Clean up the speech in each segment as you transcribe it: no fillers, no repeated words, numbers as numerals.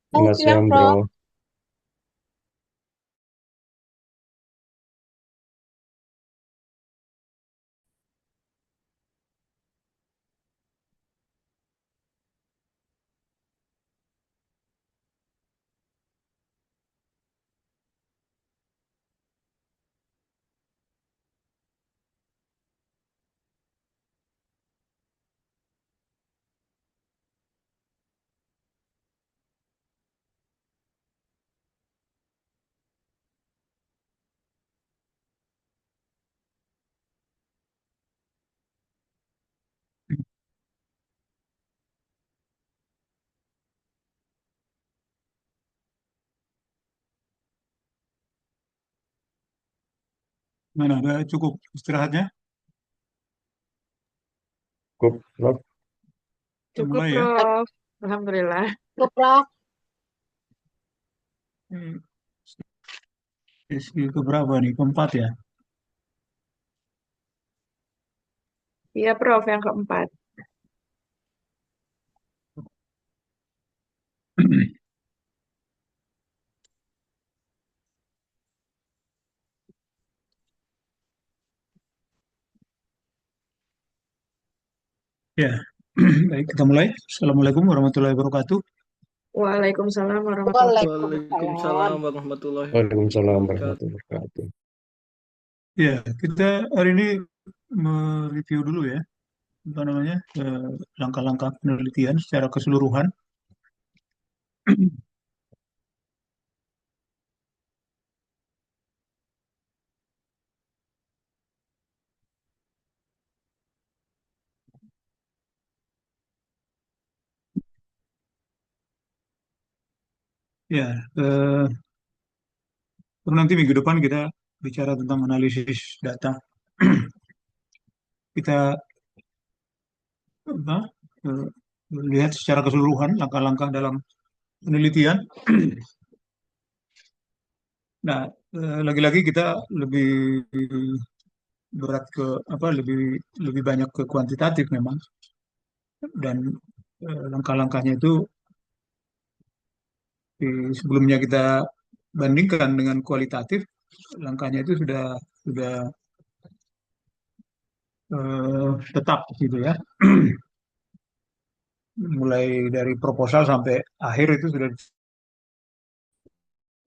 Oh, Selamat siang, siang, bro. Prof. Mana udah cukup istirahatnya? Cukup, Prof. Kita Cukup, mulai ya. Prof. Alhamdulillah. Cukup, Prof. Ini sesi keberapa nih? Keempat ya. Iya, Prof, yang keempat. Ya, baik kita mulai. Assalamualaikum warahmatullahi wabarakatuh. Waalaikumsalam warahmatullahi Waalaikumsalam. Waalaikumsalam warahmatullahi Waalaikumsalam wabarakatuh. warahmatullahi wabarakatuh. Ya, kita hari ini mereview dulu ya, apa namanya, langkah-langkah penelitian secara keseluruhan. Ya, nanti minggu depan kita bicara tentang analisis data. Kita apa, eh, lihat secara keseluruhan langkah-langkah dalam penelitian. Nah, lagi-lagi kita lebih berat ke apa lebih lebih banyak ke kuantitatif memang, dan langkah-langkahnya itu sebelumnya kita bandingkan dengan kualitatif. Langkahnya itu sudah tetap gitu ya. Mulai dari proposal sampai akhir itu sudah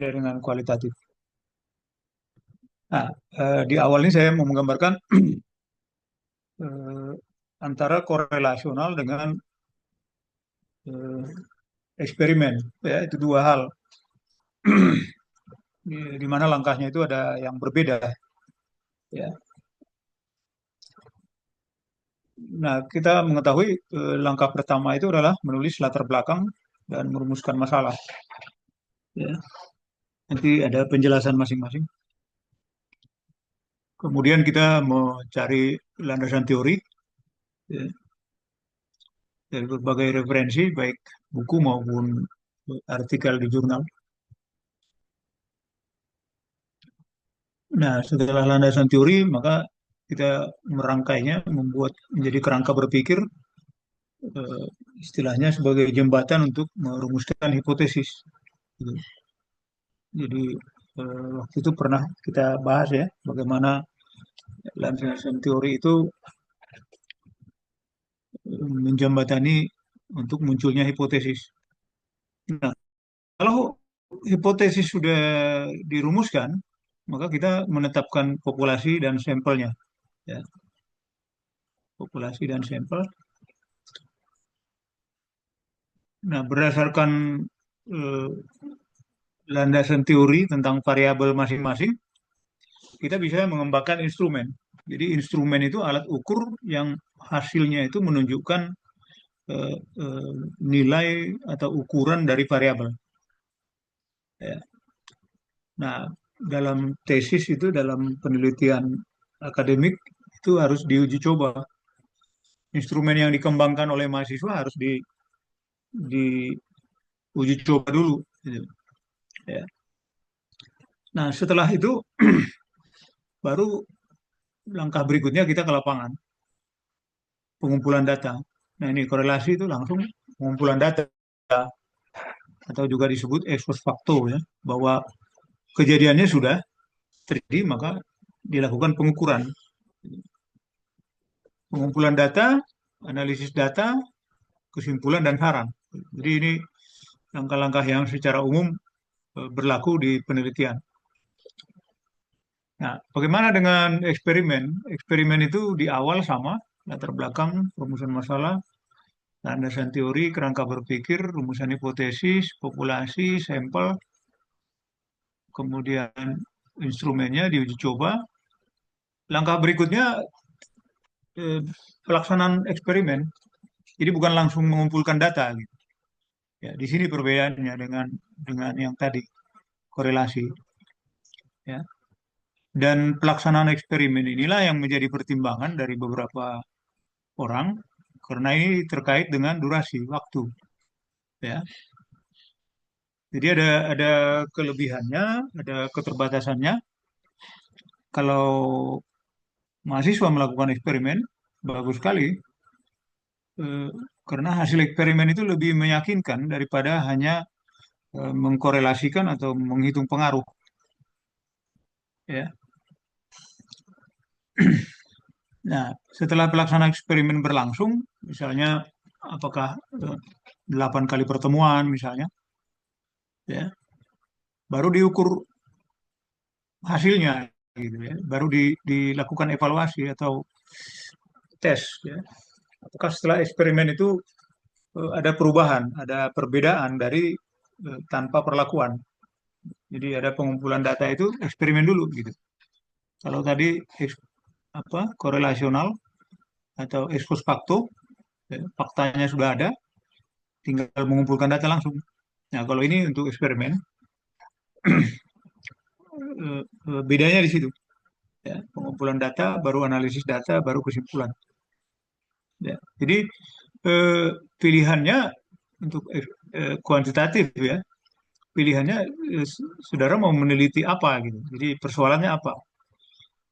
dengan kualitatif. Nah, di awal ini saya mau menggambarkan eh, antara korelasional dengan eh, eksperimen, ya itu dua hal. Di mana langkahnya itu ada yang berbeda, ya. Nah, kita mengetahui langkah pertama itu adalah menulis latar belakang dan merumuskan masalah. Ya. Nanti ada penjelasan masing-masing. Kemudian kita mencari landasan teori, ya, dari berbagai referensi, baik buku maupun artikel di jurnal. Nah, setelah landasan teori, maka kita merangkainya, membuat menjadi kerangka berpikir, eh, istilahnya sebagai jembatan untuk merumuskan hipotesis. Gitu. Jadi waktu itu pernah kita bahas ya, bagaimana landasan teori itu menjembatani untuk munculnya hipotesis. Nah, kalau hipotesis sudah dirumuskan, maka kita menetapkan populasi dan sampelnya. Ya, populasi dan sampel. Nah, berdasarkan eh, landasan teori tentang variabel masing-masing, kita bisa mengembangkan instrumen. Jadi instrumen itu alat ukur yang hasilnya itu menunjukkan nilai atau ukuran dari variabel. Ya. Nah, dalam tesis itu, dalam penelitian akademik itu harus diuji coba. Instrumen yang dikembangkan oleh mahasiswa harus diuji coba dulu. Gitu. Ya. Nah, setelah itu baru langkah berikutnya kita ke lapangan, pengumpulan data. Nah, ini korelasi itu langsung pengumpulan data. atau juga disebut ex post facto ya, bahwa kejadiannya sudah terjadi, maka dilakukan pengukuran, pengumpulan data, analisis data, kesimpulan dan saran. Jadi ini langkah-langkah yang secara umum berlaku di penelitian. Nah, bagaimana dengan eksperimen? Eksperimen itu di awal sama, latar belakang, rumusan masalah, landasan teori, kerangka berpikir, rumusan hipotesis, populasi, sampel, kemudian instrumennya diuji coba. Langkah berikutnya eh, pelaksanaan eksperimen. Jadi bukan langsung mengumpulkan data gitu. Ya, di sini perbedaannya dengan yang tadi korelasi ya. Dan pelaksanaan eksperimen inilah yang menjadi pertimbangan dari beberapa orang karena ini terkait dengan durasi waktu ya. Jadi ada kelebihannya, ada keterbatasannya. Kalau mahasiswa melakukan eksperimen bagus sekali eh, karena hasil eksperimen itu lebih meyakinkan daripada hanya mengkorelasikan atau menghitung pengaruh ya. Nah, setelah pelaksanaan eksperimen berlangsung, misalnya apakah 8 kali pertemuan misalnya, ya, baru diukur hasilnya, gitu ya, baru dilakukan evaluasi atau tes, ya. Apakah setelah eksperimen itu ada perubahan, ada perbedaan dari tanpa perlakuan. Jadi ada pengumpulan data itu eksperimen dulu, gitu. Kalau tadi korelasional atau ex post facto, ya, faktanya sudah ada, tinggal mengumpulkan data langsung. Nah, kalau ini untuk eksperimen, bedanya di situ. Ya, pengumpulan data, baru analisis data, baru kesimpulan. Ya. Jadi eh, pilihannya untuk kuantitatif ya, pilihannya saudara mau meneliti apa gitu. Jadi persoalannya apa?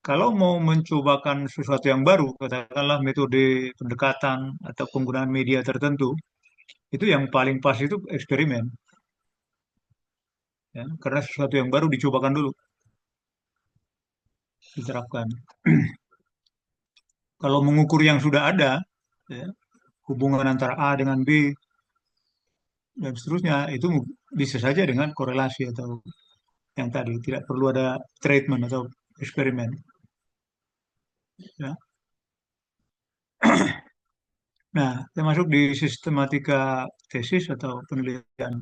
Kalau mau mencobakan sesuatu yang baru, katakanlah metode pendekatan atau penggunaan media tertentu, itu yang paling pas itu eksperimen. Ya, karena sesuatu yang baru dicobakan dulu, diterapkan. Kalau mengukur yang sudah ada, ya, hubungan antara A dengan B dan seterusnya, itu bisa saja dengan korelasi atau yang tadi tidak perlu ada treatment atau eksperimen. Ya. Nah, termasuk di sistematika tesis atau penelitian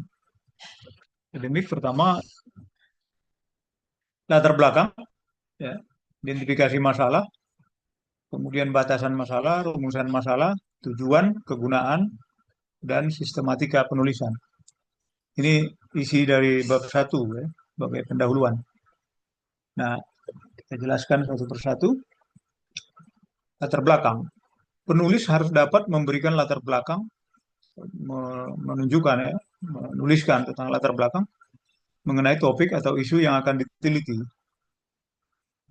akademik, pertama latar belakang, ya, identifikasi masalah, kemudian batasan masalah, rumusan masalah, tujuan, kegunaan, dan sistematika penulisan. Ini isi dari bab satu, ya, bab pendahuluan. Nah, kita jelaskan satu persatu. Latar belakang. Penulis harus dapat memberikan latar belakang, menunjukkan ya, menuliskan tentang latar belakang mengenai topik atau isu yang akan diteliti.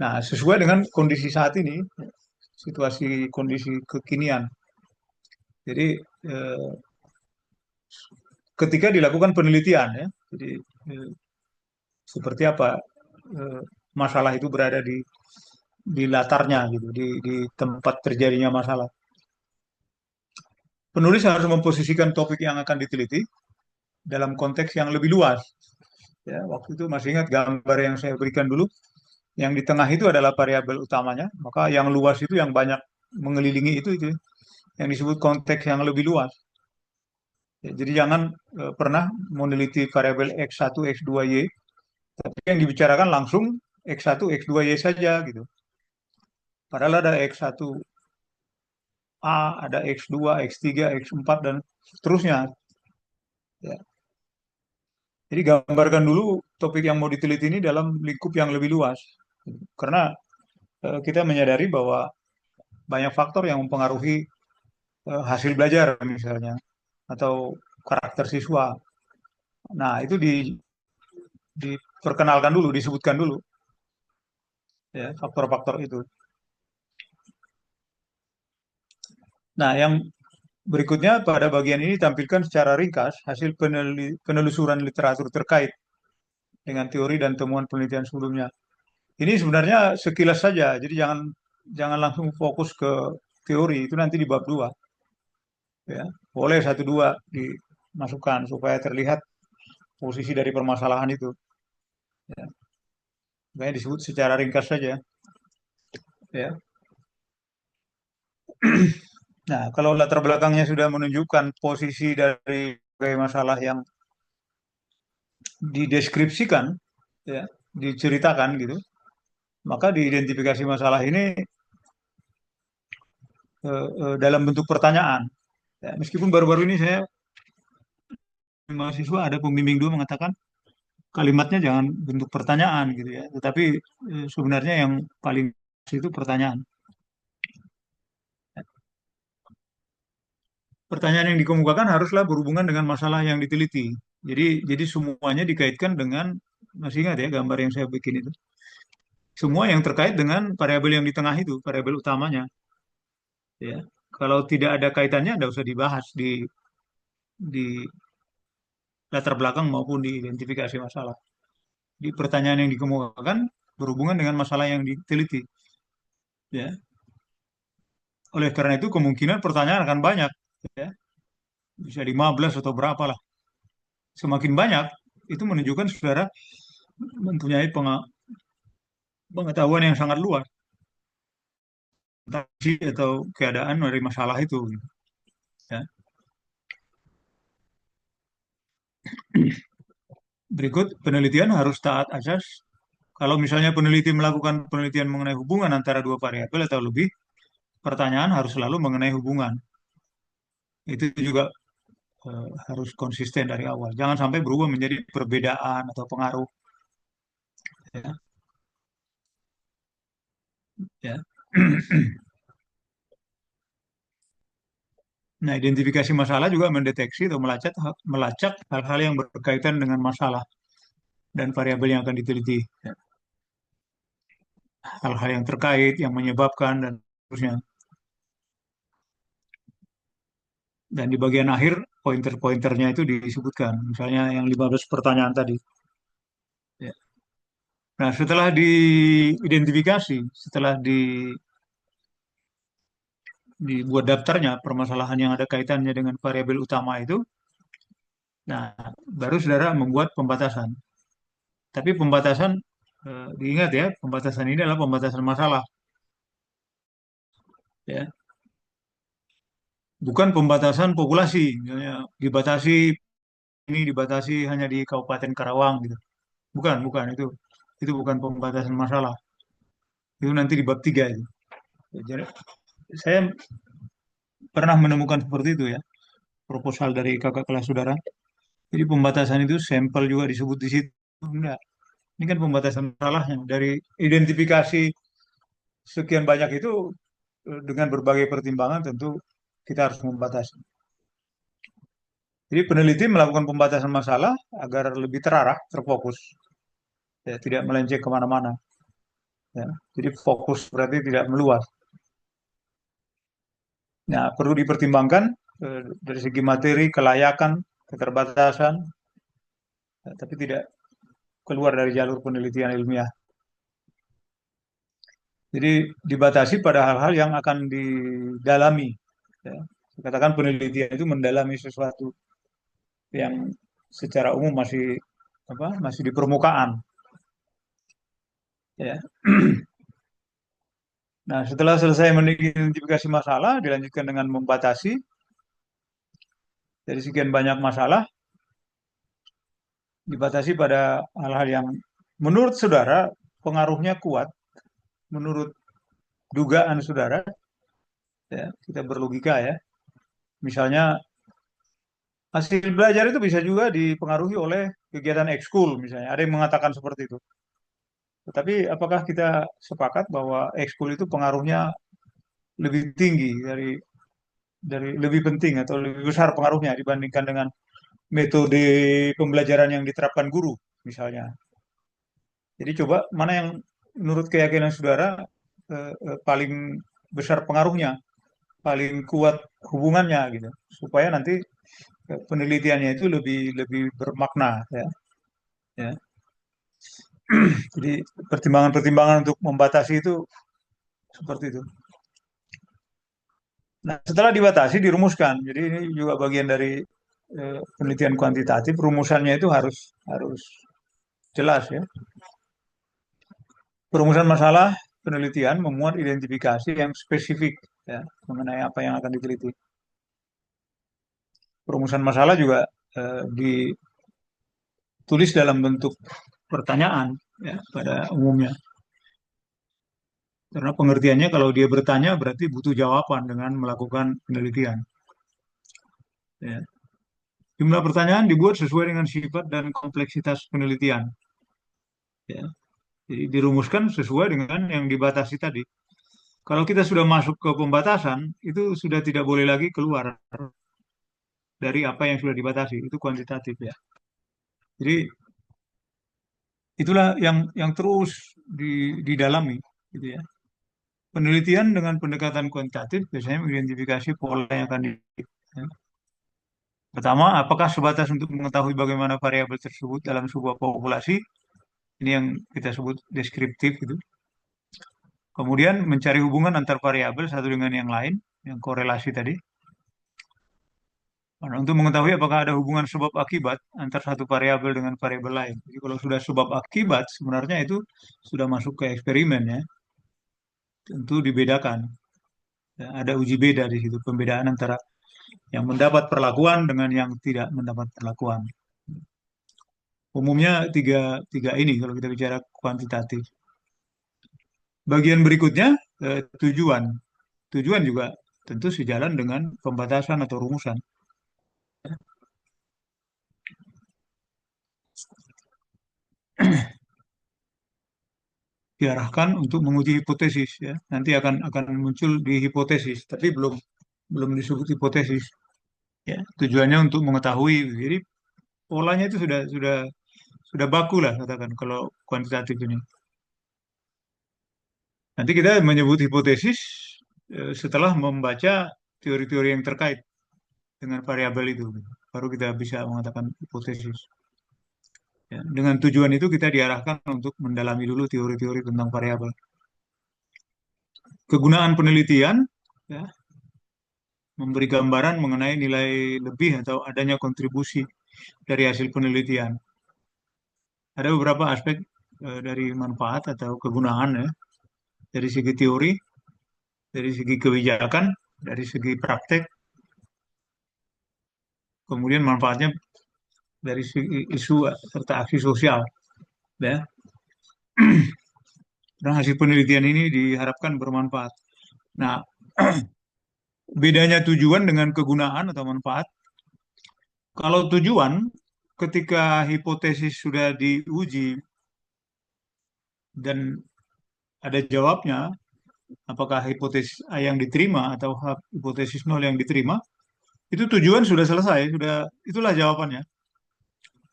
Nah, sesuai dengan kondisi saat ini, situasi kondisi kekinian. Jadi eh, ketika dilakukan penelitian ya, jadi eh, seperti apa eh, masalah itu berada di latarnya gitu, di tempat terjadinya masalah. Penulis harus memposisikan topik yang akan diteliti dalam konteks yang lebih luas. Ya, waktu itu masih ingat gambar yang saya berikan dulu. Yang di tengah itu adalah variabel utamanya, maka yang luas itu yang banyak mengelilingi itu yang disebut konteks yang lebih luas. Ya, jadi jangan pernah meneliti variabel x1, x2, y, tapi yang dibicarakan langsung x1, x2, y saja gitu. Padahal ada x1 A, ada x2, x3, x4 dan seterusnya. Ya. Jadi gambarkan dulu topik yang mau diteliti ini dalam lingkup yang lebih luas. Karena kita menyadari bahwa banyak faktor yang mempengaruhi hasil belajar misalnya atau karakter siswa. Nah, itu diperkenalkan dulu, disebutkan dulu ya faktor-faktor itu. Nah, yang Berikutnya, pada bagian ini tampilkan secara ringkas hasil penelusuran literatur terkait dengan teori dan temuan penelitian sebelumnya. Ini sebenarnya sekilas saja, jadi jangan jangan langsung fokus ke teori, itu nanti di bab 2. Ya. Boleh satu dua dimasukkan supaya terlihat posisi dari permasalahan itu. Ya. Makanya disebut secara ringkas saja. Ya. Nah, kalau latar belakangnya sudah menunjukkan posisi dari berbagai masalah yang dideskripsikan, ya, diceritakan gitu, maka diidentifikasi masalah ini dalam bentuk pertanyaan. Ya, meskipun baru-baru ini saya mahasiswa ada pembimbing dua mengatakan kalimatnya jangan bentuk pertanyaan gitu ya, tetapi sebenarnya yang paling itu pertanyaan. Pertanyaan yang dikemukakan haruslah berhubungan dengan masalah yang diteliti. Jadi semuanya dikaitkan dengan, masih ingat ya gambar yang saya bikin itu. Semua yang terkait dengan variabel yang di tengah itu, variabel utamanya. Ya, kalau tidak ada kaitannya, tidak usah dibahas di latar belakang maupun di identifikasi masalah. Di pertanyaan yang dikemukakan berhubungan dengan masalah yang diteliti. Ya, oleh karena itu kemungkinan pertanyaan akan banyak. Ya, bisa 15 atau berapa lah. Semakin banyak, itu menunjukkan saudara mempunyai pengetahuan yang sangat luas tentang isi atau keadaan dari masalah itu. Ya. Berikut, penelitian harus taat azas. Kalau misalnya peneliti melakukan penelitian mengenai hubungan antara dua variabel atau lebih, pertanyaan harus selalu mengenai hubungan. Itu juga harus konsisten dari awal. Jangan sampai berubah menjadi perbedaan atau pengaruh. Ya. Ya. Nah, identifikasi masalah juga mendeteksi atau melacak hal-hal yang berkaitan dengan masalah dan variabel yang akan diteliti. Ya. Hal-hal yang terkait, yang menyebabkan, dan seterusnya. Dan di bagian akhir, pointer-pointernya itu disebutkan. Misalnya yang 15 pertanyaan tadi. Ya. Nah, setelah diidentifikasi, setelah dibuat daftarnya, permasalahan yang ada kaitannya dengan variabel utama itu, nah, baru saudara membuat pembatasan. Tapi pembatasan, diingat ya, pembatasan ini adalah pembatasan masalah. Ya. Bukan pembatasan populasi, misalnya dibatasi hanya di Kabupaten Karawang gitu. Bukan itu bukan pembatasan masalah. Itu nanti di bab 3 itu. Jadi, saya pernah menemukan seperti itu ya, proposal dari kakak kelas saudara. Jadi pembatasan itu sampel juga disebut di situ. Enggak. Ini kan pembatasan masalahnya dari identifikasi sekian banyak itu dengan berbagai pertimbangan tentu kita harus membatasi. Jadi peneliti melakukan pembatasan masalah agar lebih terarah, terfokus, ya, tidak melenceng kemana-mana. Ya. Jadi fokus berarti tidak meluas. Nah, perlu dipertimbangkan dari segi materi, kelayakan, keterbatasan, ya, tapi tidak keluar dari jalur penelitian ilmiah. Jadi dibatasi pada hal-hal yang akan didalami. Ya. Katakan penelitian itu mendalami sesuatu yang secara umum masih di permukaan. Ya. Nah, setelah selesai mengidentifikasi masalah, dilanjutkan dengan membatasi dari sekian banyak masalah, dibatasi pada hal-hal yang menurut saudara pengaruhnya kuat, menurut dugaan saudara, ya, kita berlogika ya. Misalnya hasil belajar itu bisa juga dipengaruhi oleh kegiatan ekskul misalnya. Ada yang mengatakan seperti itu. Tetapi apakah kita sepakat bahwa ekskul itu pengaruhnya lebih tinggi dari lebih penting atau lebih besar pengaruhnya dibandingkan dengan metode pembelajaran yang diterapkan guru misalnya. Jadi coba mana yang menurut keyakinan saudara paling besar pengaruhnya paling kuat hubungannya gitu, supaya nanti penelitiannya itu lebih lebih bermakna ya. Ya. Jadi pertimbangan-pertimbangan untuk membatasi itu seperti itu. Nah, setelah dibatasi dirumuskan. Jadi ini juga bagian dari penelitian kuantitatif. Rumusannya itu harus harus jelas ya. Perumusan masalah penelitian memuat identifikasi yang spesifik ya mengenai apa yang akan diteliti. Perumusan masalah juga ditulis dalam bentuk pertanyaan ya pada umumnya. Karena pengertiannya kalau dia bertanya berarti butuh jawaban dengan melakukan penelitian. Ya. Jumlah pertanyaan dibuat sesuai dengan sifat dan kompleksitas penelitian. Ya. Jadi dirumuskan sesuai dengan yang dibatasi tadi. Kalau kita sudah masuk ke pembatasan, itu sudah tidak boleh lagi keluar dari apa yang sudah dibatasi. Itu kuantitatif ya. Jadi itulah yang terus didalami, gitu ya. Penelitian dengan pendekatan kuantitatif biasanya mengidentifikasi pola yang akan di. Ya. Pertama, apakah sebatas untuk mengetahui bagaimana variabel tersebut dalam sebuah populasi? Ini yang kita sebut deskriptif itu. Kemudian mencari hubungan antar variabel satu dengan yang lain, yang korelasi tadi. Nah, untuk mengetahui apakah ada hubungan sebab akibat antar satu variabel dengan variabel lain. Jadi kalau sudah sebab akibat, sebenarnya itu sudah masuk ke eksperimen ya. Tentu dibedakan. Ya, ada uji beda di situ, pembedaan antara yang mendapat perlakuan dengan yang tidak mendapat perlakuan. Umumnya tiga ini kalau kita bicara kuantitatif. Bagian berikutnya tujuan. Tujuan juga tentu sejalan dengan pembatasan atau rumusan. Diarahkan untuk menguji hipotesis ya. Nanti akan muncul di hipotesis, tapi belum belum disebut hipotesis. Ya, tujuannya untuk mengetahui. Jadi polanya itu sudah baku lah katakan kalau kuantitatif ini. Nanti kita menyebut hipotesis setelah membaca teori-teori yang terkait dengan variabel itu. Baru kita bisa mengatakan hipotesis. Ya, dengan tujuan itu kita diarahkan untuk mendalami dulu teori-teori tentang variabel. Kegunaan penelitian, ya, memberi gambaran mengenai nilai lebih atau adanya kontribusi dari hasil penelitian. Ada beberapa aspek dari manfaat atau kegunaan ya, dari segi teori, dari segi kebijakan, dari segi praktek, kemudian manfaatnya dari segi isu serta aksi sosial. Ya. Dan hasil penelitian ini diharapkan bermanfaat. Nah, bedanya tujuan dengan kegunaan atau manfaat. Kalau tujuan, ketika hipotesis sudah diuji dan ada jawabnya, apakah hipotesis A yang diterima atau hipotesis nol yang diterima, itu tujuan sudah selesai, sudah itulah jawabannya.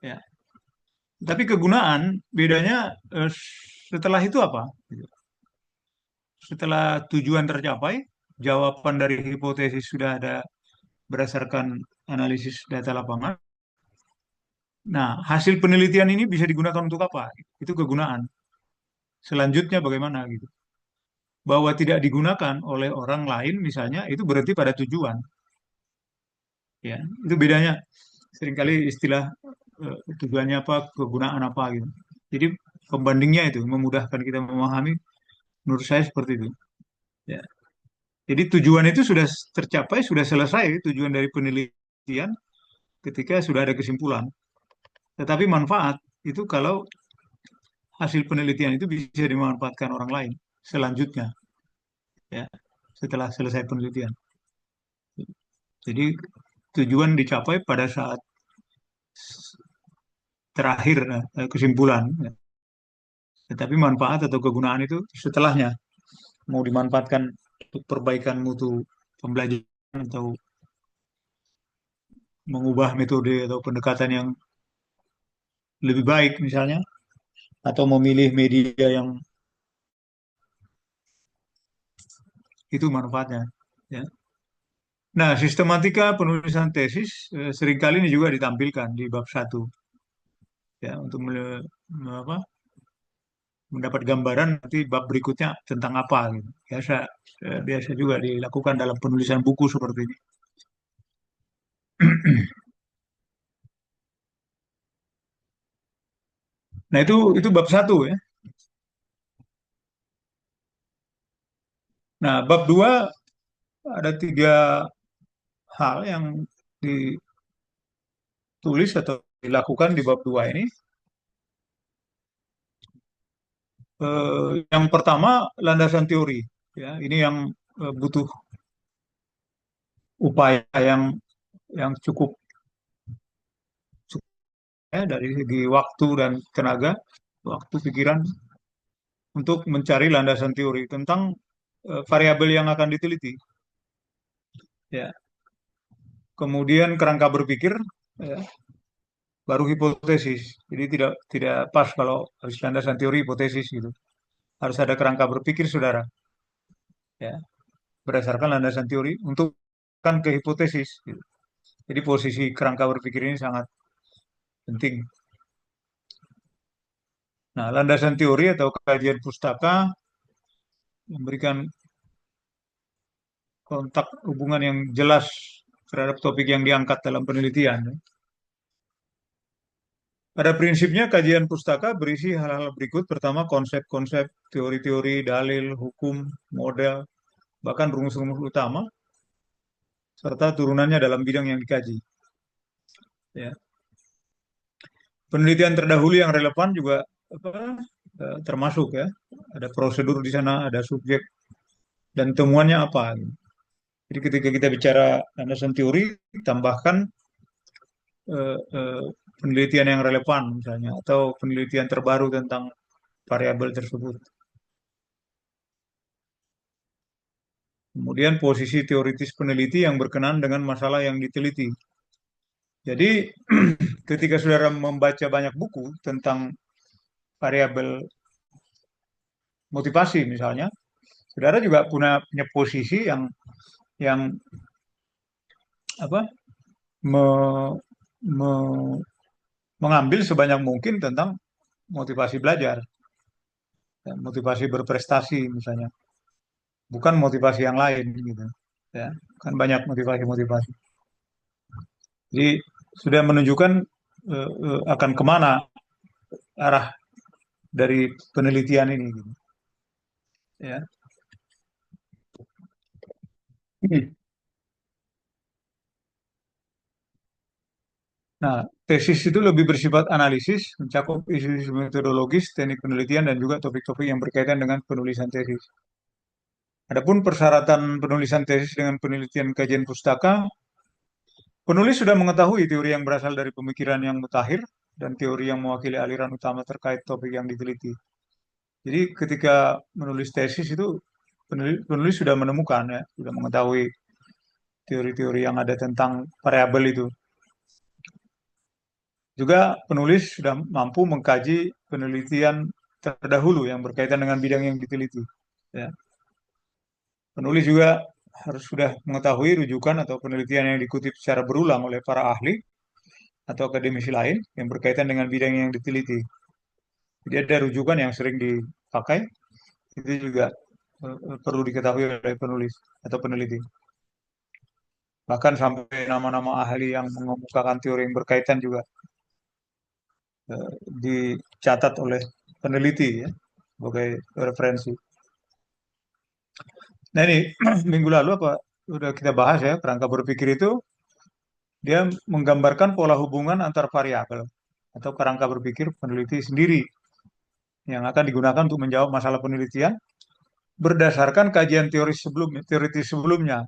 Ya. Tapi kegunaan bedanya setelah itu apa? Setelah tujuan tercapai, jawaban dari hipotesis sudah ada berdasarkan analisis data lapangan. Nah, hasil penelitian ini bisa digunakan untuk apa? Itu kegunaan. Selanjutnya bagaimana gitu? Bahwa tidak digunakan oleh orang lain misalnya itu berarti pada tujuan. Ya, itu bedanya. Seringkali istilah tujuannya apa, kegunaan apa gitu. Jadi pembandingnya itu memudahkan kita memahami. Menurut saya seperti itu. Ya. Jadi tujuan itu sudah tercapai, sudah selesai tujuan dari penelitian ketika sudah ada kesimpulan. Tetapi manfaat itu kalau hasil penelitian itu bisa dimanfaatkan orang lain selanjutnya, ya, setelah selesai penelitian. Jadi tujuan dicapai pada saat terakhir kesimpulan, ya. Tetapi manfaat atau kegunaan itu setelahnya mau dimanfaatkan untuk perbaikan mutu pembelajaran atau mengubah metode atau pendekatan yang lebih baik misalnya atau memilih media yang itu manfaatnya ya. Nah, sistematika penulisan tesis seringkali ini juga ditampilkan di bab satu, ya, untuk apa, mendapat gambaran nanti bab berikutnya tentang apa gitu. Biasa biasa juga dilakukan dalam penulisan buku seperti ini. Nah, itu bab satu ya. Nah, bab dua ada tiga hal yang ditulis atau dilakukan di bab dua ini. Yang pertama landasan teori, ya ini yang butuh upaya yang cukup, ya, dari segi waktu dan tenaga, waktu pikiran untuk mencari landasan teori tentang variabel yang akan diteliti. Ya, kemudian kerangka berpikir, ya, baru hipotesis. Jadi tidak tidak pas kalau harus landasan teori hipotesis gitu. Harus ada kerangka berpikir, saudara. Ya, berdasarkan landasan teori untuk kan ke hipotesis. Gitu. Jadi posisi kerangka berpikir ini sangat penting. Nah, landasan teori atau kajian pustaka memberikan kontak hubungan yang jelas terhadap topik yang diangkat dalam penelitian. Pada prinsipnya kajian pustaka berisi hal-hal berikut. Pertama, konsep-konsep, teori-teori, dalil, hukum, model, bahkan rumus-rumus utama, serta turunannya dalam bidang yang dikaji. Ya. Penelitian terdahulu yang relevan juga apa, termasuk ya. Ada prosedur di sana, ada subjek, dan temuannya apa. Jadi ketika kita bicara landasan teori, tambahkan penelitian yang relevan misalnya, atau penelitian terbaru tentang variabel tersebut. Kemudian posisi teoritis peneliti yang berkenaan dengan masalah yang diteliti. Jadi ketika saudara membaca banyak buku tentang variabel motivasi misalnya, saudara juga punya posisi yang apa me- me- mengambil sebanyak mungkin tentang motivasi belajar, ya, motivasi berprestasi misalnya, bukan motivasi yang lain gitu. Ya, kan banyak motivasi-motivasi. Jadi sudah menunjukkan akan kemana arah dari penelitian ini gitu. Ya. Nah, tesis itu lebih bersifat analisis, mencakup isu-isu metodologis, teknik penelitian, dan juga topik-topik yang berkaitan dengan penulisan tesis. Adapun persyaratan penulisan tesis dengan penelitian kajian pustaka, penulis sudah mengetahui teori yang berasal dari pemikiran yang mutakhir dan teori yang mewakili aliran utama terkait topik yang diteliti. Jadi ketika menulis tesis itu penulis sudah menemukan, ya, sudah mengetahui teori-teori yang ada tentang variabel itu. Juga penulis sudah mampu mengkaji penelitian terdahulu yang berkaitan dengan bidang yang diteliti. Ya. Penulis juga harus sudah mengetahui rujukan atau penelitian yang dikutip secara berulang oleh para ahli atau akademisi lain yang berkaitan dengan bidang yang diteliti. Jadi ada rujukan yang sering dipakai, itu juga perlu diketahui oleh penulis atau peneliti. Bahkan sampai nama-nama ahli yang mengemukakan teori yang berkaitan juga dicatat oleh peneliti ya, sebagai referensi. Nah ini minggu lalu apa udah kita bahas ya, kerangka berpikir itu dia menggambarkan pola hubungan antar variabel atau kerangka berpikir peneliti sendiri yang akan digunakan untuk menjawab masalah penelitian berdasarkan kajian teoritis sebelumnya.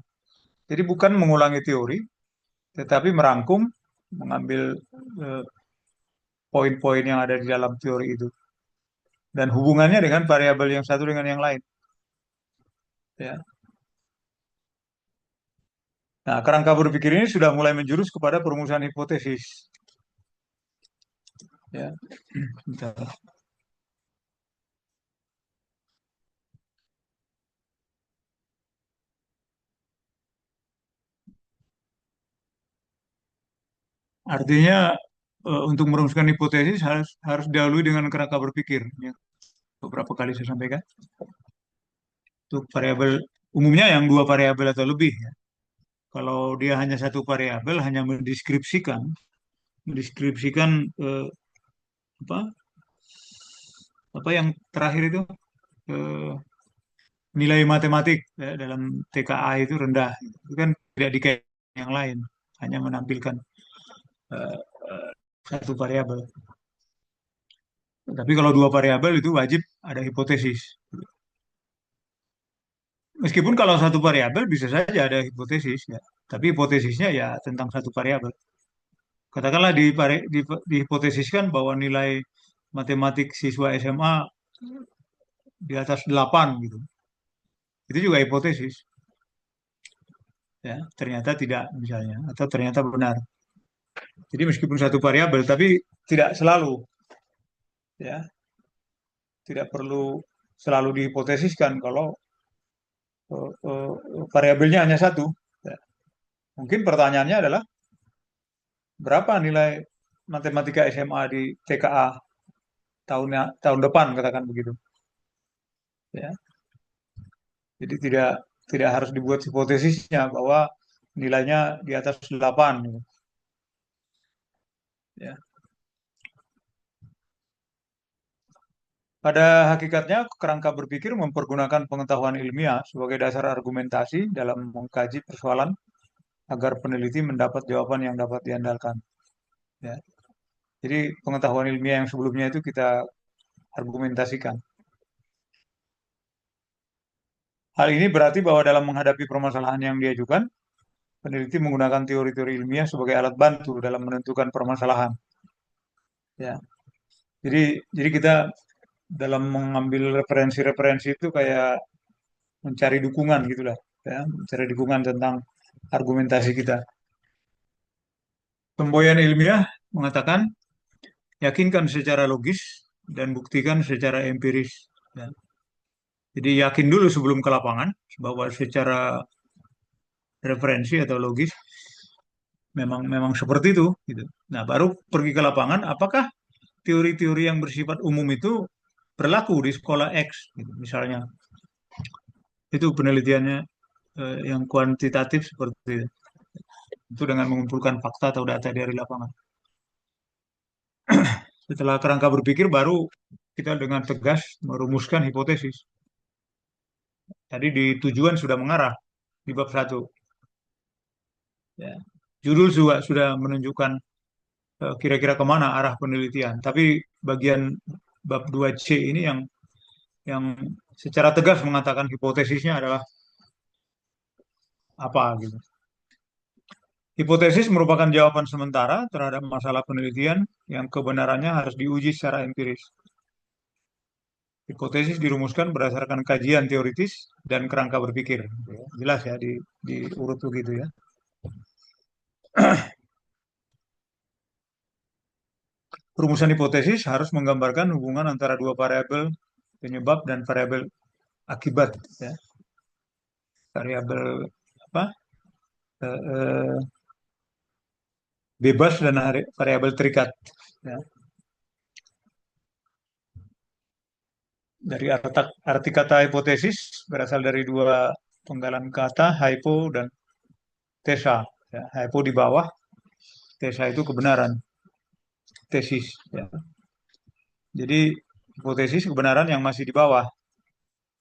Jadi bukan mengulangi teori, tetapi merangkum, mengambil eh, poin-poin yang ada di dalam teori itu dan hubungannya dengan variabel yang satu dengan yang lain. Ya. Nah, kerangka berpikir ini sudah mulai menjurus kepada perumusan hipotesis. Ya, bentar. Artinya untuk merumuskan hipotesis harus harus didahului dengan kerangka berpikir. Ya. Beberapa kali saya sampaikan. Untuk variabel umumnya yang dua variabel atau lebih. Ya. Kalau dia hanya satu variabel, hanya mendeskripsikan eh, apa apa yang terakhir itu eh, nilai matematik ya, dalam TKA itu rendah. Itu kan tidak dikaitkan yang lain, hanya menampilkan eh, eh, satu variabel. Tapi kalau dua variabel itu wajib ada hipotesis. Meskipun kalau satu variabel bisa saja ada hipotesis, ya. Tapi hipotesisnya ya tentang satu variabel. Katakanlah dihipotesiskan bahwa nilai matematik siswa SMA di atas 8 gitu. Itu juga hipotesis, ya. Ternyata tidak misalnya atau ternyata benar. Jadi meskipun satu variabel tapi tidak selalu, ya. Tidak perlu selalu dihipotesiskan kalau variabelnya hanya satu. Ya. Mungkin pertanyaannya adalah berapa nilai matematika SMA di TKA tahun depan, katakan begitu. Ya. Jadi tidak tidak harus dibuat hipotesisnya bahwa nilainya di atas 8 gitu. Ya. Pada hakikatnya kerangka berpikir mempergunakan pengetahuan ilmiah sebagai dasar argumentasi dalam mengkaji persoalan agar peneliti mendapat jawaban yang dapat diandalkan. Ya. Jadi pengetahuan ilmiah yang sebelumnya itu kita argumentasikan. Hal ini berarti bahwa dalam menghadapi permasalahan yang diajukan, peneliti menggunakan teori-teori ilmiah sebagai alat bantu dalam menentukan permasalahan. Ya, jadi kita dalam mengambil referensi-referensi itu kayak mencari dukungan gitulah, ya, mencari dukungan tentang argumentasi kita. Semboyan ilmiah mengatakan yakinkan secara logis dan buktikan secara empiris. Ya. Jadi yakin dulu sebelum ke lapangan bahwa secara referensi atau logis memang memang seperti itu. Gitu. Nah baru pergi ke lapangan. Apakah teori-teori yang bersifat umum itu berlaku di sekolah X? Gitu, misalnya itu penelitiannya yang kuantitatif seperti itu. Itu dengan mengumpulkan fakta atau data dari lapangan. Setelah kerangka berpikir, baru kita dengan tegas merumuskan hipotesis. Tadi di tujuan sudah mengarah di bab 1. Ya. Judul juga sudah menunjukkan kira-kira kemana arah penelitian. Tapi bagian bab 2C ini yang secara tegas mengatakan hipotesisnya adalah apa gitu. Hipotesis merupakan jawaban sementara terhadap masalah penelitian yang kebenarannya harus diuji secara empiris. Hipotesis dirumuskan berdasarkan kajian teoritis dan kerangka berpikir. Jelas ya di urut begitu ya. Rumusan hipotesis harus menggambarkan hubungan antara dua variabel penyebab dan variabel akibat. Ya. Variabel apa? Eh, eh, bebas dan variabel terikat. Ya. Dari arti kata hipotesis berasal dari dua penggalan kata, hypo dan tesa. Ya, hypo di bawah, tesa itu kebenaran, tesis. Ya. Jadi hipotesis kebenaran yang masih di bawah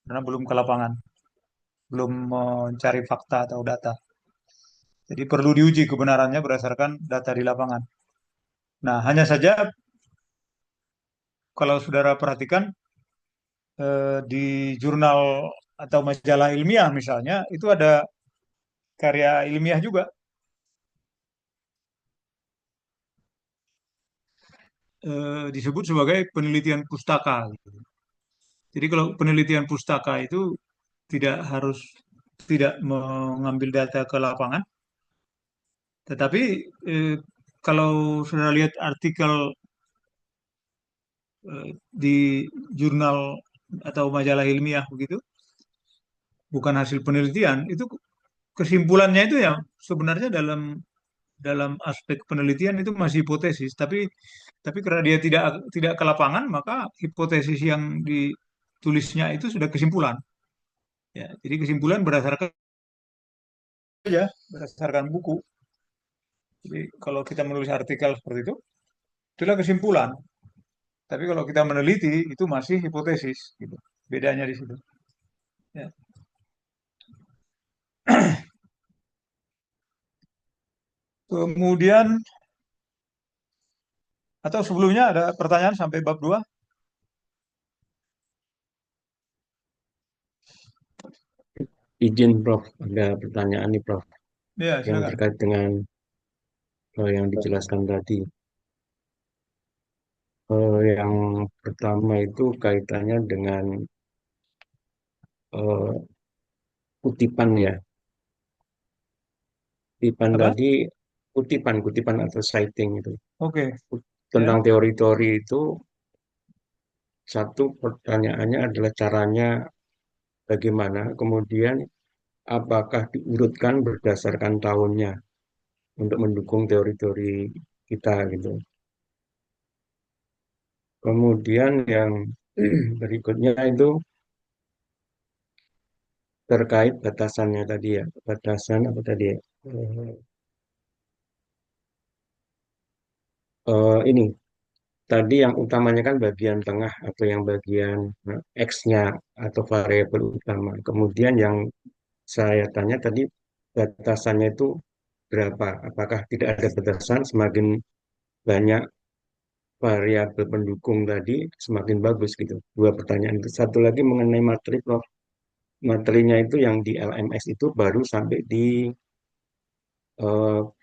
karena belum ke lapangan, belum mencari fakta atau data. Jadi perlu diuji kebenarannya berdasarkan data di lapangan. Nah, hanya saja kalau saudara perhatikan di jurnal atau majalah ilmiah misalnya itu ada karya ilmiah juga disebut sebagai penelitian pustaka. Gitu. Jadi kalau penelitian pustaka itu tidak harus tidak mengambil data ke lapangan, tetapi eh, kalau sudah lihat artikel di jurnal atau majalah ilmiah begitu, bukan hasil penelitian, itu kesimpulannya itu ya sebenarnya dalam dalam aspek penelitian itu masih hipotesis, tapi karena dia tidak tidak ke lapangan, maka hipotesis yang ditulisnya itu sudah kesimpulan. Ya, jadi kesimpulan berdasarkan ya berdasarkan buku. Jadi kalau kita menulis artikel seperti itu, itulah kesimpulan. Tapi kalau kita meneliti itu masih hipotesis, gitu. Bedanya di situ. Ya. Kemudian atau sebelumnya ada pertanyaan sampai bab 2? Izin Prof, ada pertanyaan nih Prof, Ya, yang silakan. terkait dengan yang dijelaskan tadi. Yang pertama itu kaitannya dengan eh, kutipan ya. Kutipan Apa? tadi, kutipan atau citing itu. Oke, Tentang ya. teori-teori itu, satu pertanyaannya adalah caranya bagaimana, kemudian apakah diurutkan berdasarkan tahunnya untuk mendukung teori-teori kita gitu. Kemudian yang berikutnya itu terkait batasannya tadi ya, batasan apa tadi ya? Eh, ini tadi yang utamanya kan bagian tengah atau yang bagian X-nya atau variabel utama. Kemudian yang saya tanya tadi batasannya itu berapa? Apakah tidak ada batasan semakin banyak variabel pendukung tadi semakin bagus gitu. Dua pertanyaan itu. Satu lagi mengenai materi, Prof. Materinya itu yang di LMS itu baru sampai di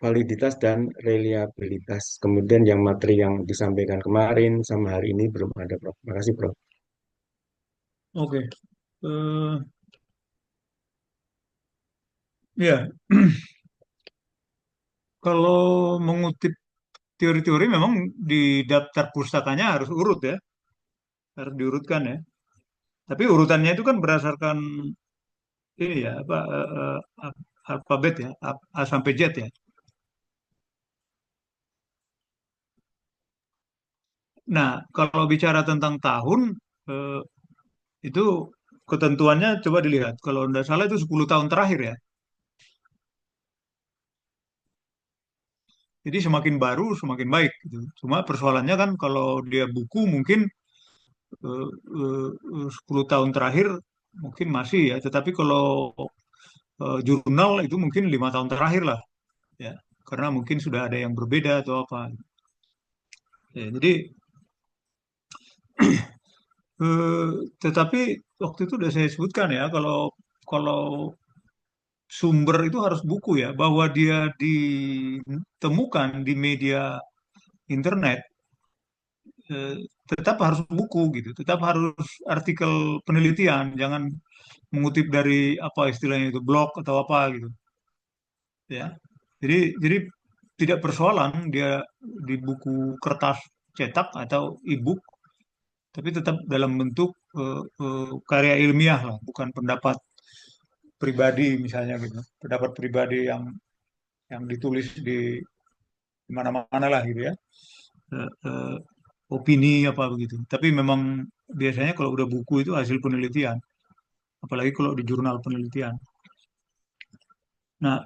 validitas dan reliabilitas. Kemudian yang materi yang disampaikan kemarin sama hari ini belum ada, Prof. Makasih, Prof. Oke. Eh, ya, kalau mengutip teori-teori memang di daftar pustakanya harus urut ya, harus diurutkan ya. Tapi urutannya itu kan berdasarkan ini ya, apa alfabet ya, A sampai Z ya. Nah, kalau bicara tentang tahun, eh, itu ketentuannya coba dilihat. Kalau tidak salah itu 10 tahun terakhir ya. Jadi semakin baru semakin baik gitu. Cuma persoalannya kan kalau dia buku mungkin 10 tahun terakhir mungkin masih ya. Tetapi kalau jurnal itu mungkin 5 tahun terakhir lah ya. Karena mungkin sudah ada yang berbeda atau apa. Ya, jadi eh, tetapi waktu itu sudah saya sebutkan ya kalau kalau sumber itu harus buku ya, bahwa dia ditemukan di media internet, eh, tetap harus buku gitu, tetap harus artikel penelitian, jangan mengutip dari apa istilahnya itu blog atau apa gitu, ya. Jadi tidak persoalan dia di buku kertas cetak atau e-book, tapi tetap dalam bentuk karya ilmiah lah, bukan pendapat pribadi misalnya gitu, pendapat pribadi yang ditulis di mana-mana lah gitu ya, eh, opini apa begitu. Tapi memang biasanya kalau udah buku itu hasil penelitian, apalagi kalau di jurnal penelitian. Nah,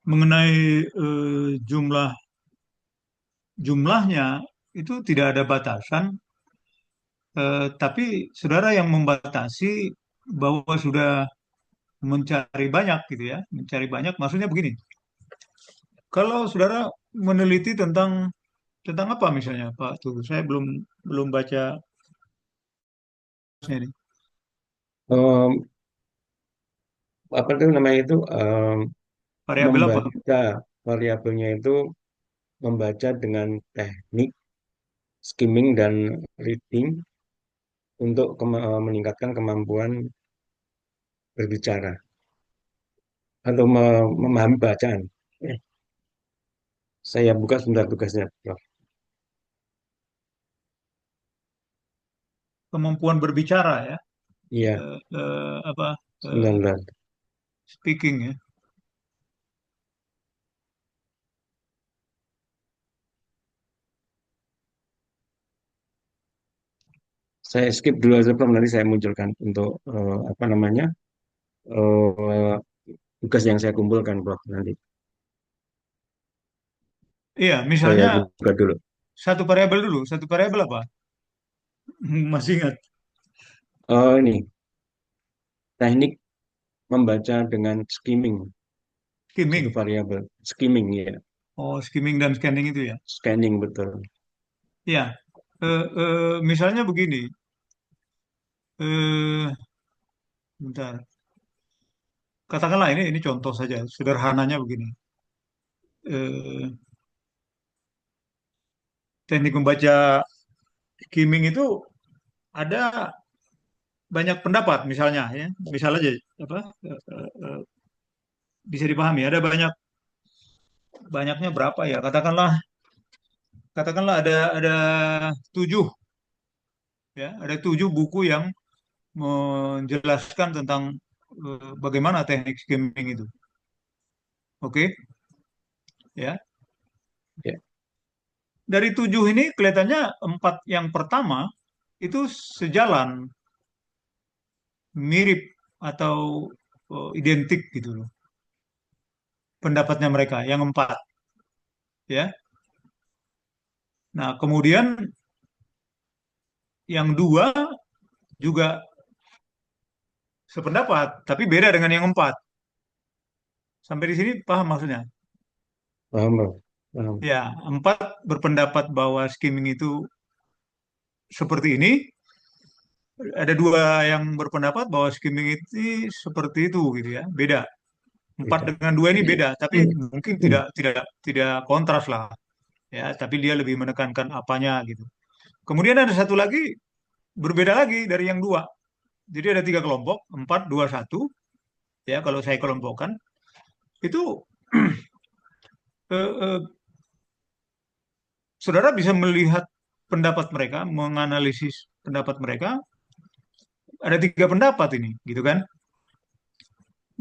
mengenai jumlahnya itu tidak ada batasan, tapi saudara yang membatasi bahwa sudah mencari banyak gitu ya, mencari banyak maksudnya begini. Kalau saudara meneliti tentang apa misalnya Pak Tuh, saya belum belum baca ini. Em, Apa tuh namanya itu Variabel apa? membaca variabelnya itu membaca dengan teknik skimming dan reading untuk meningkatkan kemampuan berbicara atau memahami bacaan. Eh, saya buka sebentar tugasnya, Prof. Kemampuan berbicara ya, Iya, apa sebentar. speaking ya. Saya skip dulu aja, Prof. Nanti saya munculkan untuk apa namanya eh, tugas yang saya kumpulkan, Prof. Nanti Iya, saya misalnya buka dulu. satu variabel dulu. Satu variabel apa? Masih ingat? Oh, ini teknik membaca dengan skimming satu Skimming. variabel. Skimming ya, Oh, skimming dan scanning itu ya. scanning betul. Iya. Misalnya begini. Eh, Bentar. Katakanlah ini contoh saja. Sederhananya begini. Eh, Teknik membaca skimming itu ada banyak pendapat misalnya ya. Misal aja apa bisa dipahami. Ada banyaknya berapa ya? Katakanlah ada 7 ya. Ada 7 buku yang menjelaskan tentang bagaimana teknik skimming itu. Oke, ya. Ya, Dari 7 ini kelihatannya 4 yang pertama itu sejalan, mirip atau identik gitu loh pendapatnya mereka yang 4 ya. Nah, kemudian yang 2 juga sependapat tapi beda dengan yang 4. Sampai di sini paham maksudnya? paham, Prof. Paham. Ya, 4 berpendapat bahwa skimming itu seperti ini, ada 2 yang berpendapat bahwa skimming itu seperti itu gitu ya, beda. 4 Beda. dengan 2 ini beda, tapi mungkin tidak kontras lah ya, tapi dia lebih menekankan apanya gitu. Kemudian ada satu lagi berbeda lagi dari yang 2. Jadi ada 3 kelompok, 4, 2, 1 ya kalau saya kelompokkan itu eh, eh, saudara bisa melihat pendapat mereka, menganalisis pendapat mereka, ada 3 pendapat ini gitu kan.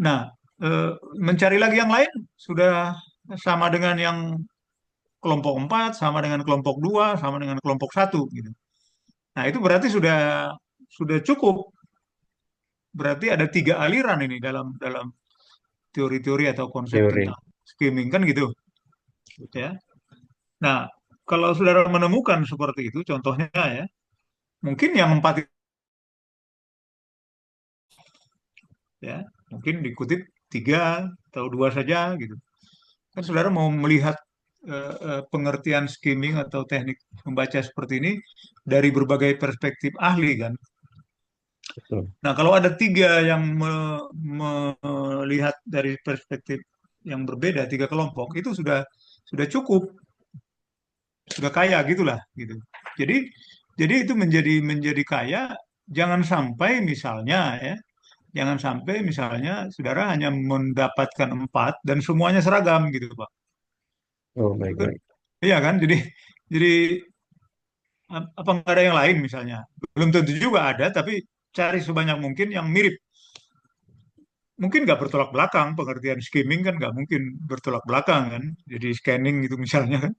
Nah, mencari lagi yang lain sudah sama dengan yang kelompok 4, sama dengan kelompok 2, sama dengan kelompok 1 gitu. Nah, itu berarti sudah cukup. Berarti ada 3 aliran ini dalam dalam teori-teori atau konsep Teori. tentang skimming kan gitu ya. Nah, kalau saudara menemukan seperti itu contohnya ya, mungkin yang 4 ya, mungkin dikutip 3 atau 2 saja gitu. Kan saudara mau melihat pengertian skimming atau teknik membaca seperti ini dari berbagai perspektif ahli kan. Betul. Nah, kalau ada 3 yang melihat dari perspektif yang berbeda, 3 kelompok itu sudah cukup, sudah kaya gitulah gitu. Jadi jadi itu menjadi kaya. Jangan sampai misalnya ya, jangan sampai misalnya saudara hanya mendapatkan 4 dan semuanya seragam gitu Pak. Oh, Itu baik, kan, baik. iya kan? Jadi apa nggak ada yang lain misalnya? Belum tentu juga ada, tapi cari sebanyak mungkin yang mirip. Mungkin nggak bertolak belakang, pengertian skimming kan nggak mungkin bertolak belakang kan. Jadi scanning gitu misalnya kan.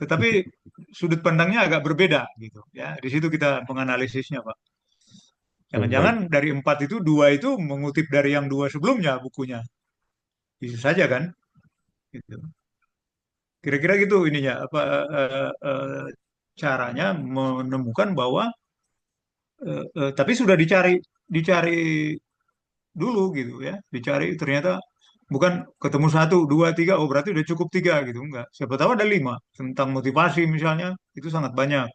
Tetapi sudut pandangnya agak berbeda gitu. Ya, di situ kita menganalisisnya Pak. Oh, Jangan-jangan baik. dari 4 itu 2 itu mengutip dari yang 2 sebelumnya bukunya. Bisa saja kan? Gitu. Kira-kira gitu ininya apa caranya menemukan bahwa tapi sudah dicari dulu gitu ya, dicari ternyata bukan ketemu 1, 2, 3, oh berarti udah cukup 3 gitu, enggak. Siapa tahu ada 5 tentang motivasi misalnya, itu sangat banyak.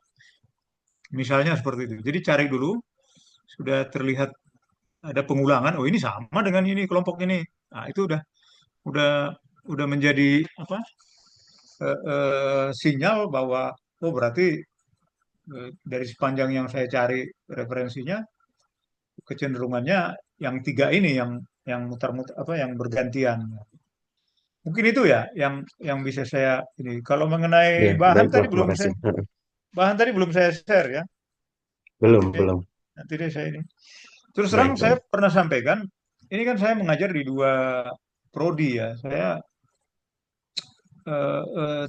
Misalnya seperti itu. Jadi cari dulu, sudah terlihat ada pengulangan, oh ini sama dengan ini kelompok ini. Nah, itu udah udah menjadi apa? Sinyal bahwa oh berarti dari sepanjang yang saya cari referensinya kecenderungannya yang 3 ini yang mutar-mutar apa yang bergantian. Mungkin itu ya yang bisa saya ini. Kalau Ya, mengenai bahan baik, tadi Prof. Terima kasih. belum saya share ya. Nanti Belum, deh, belum. nanti deh saya ini. Terus terang Baik, saya baik. pernah sampaikan, ini kan saya mengajar di 2 prodi ya. Saya eh, eh,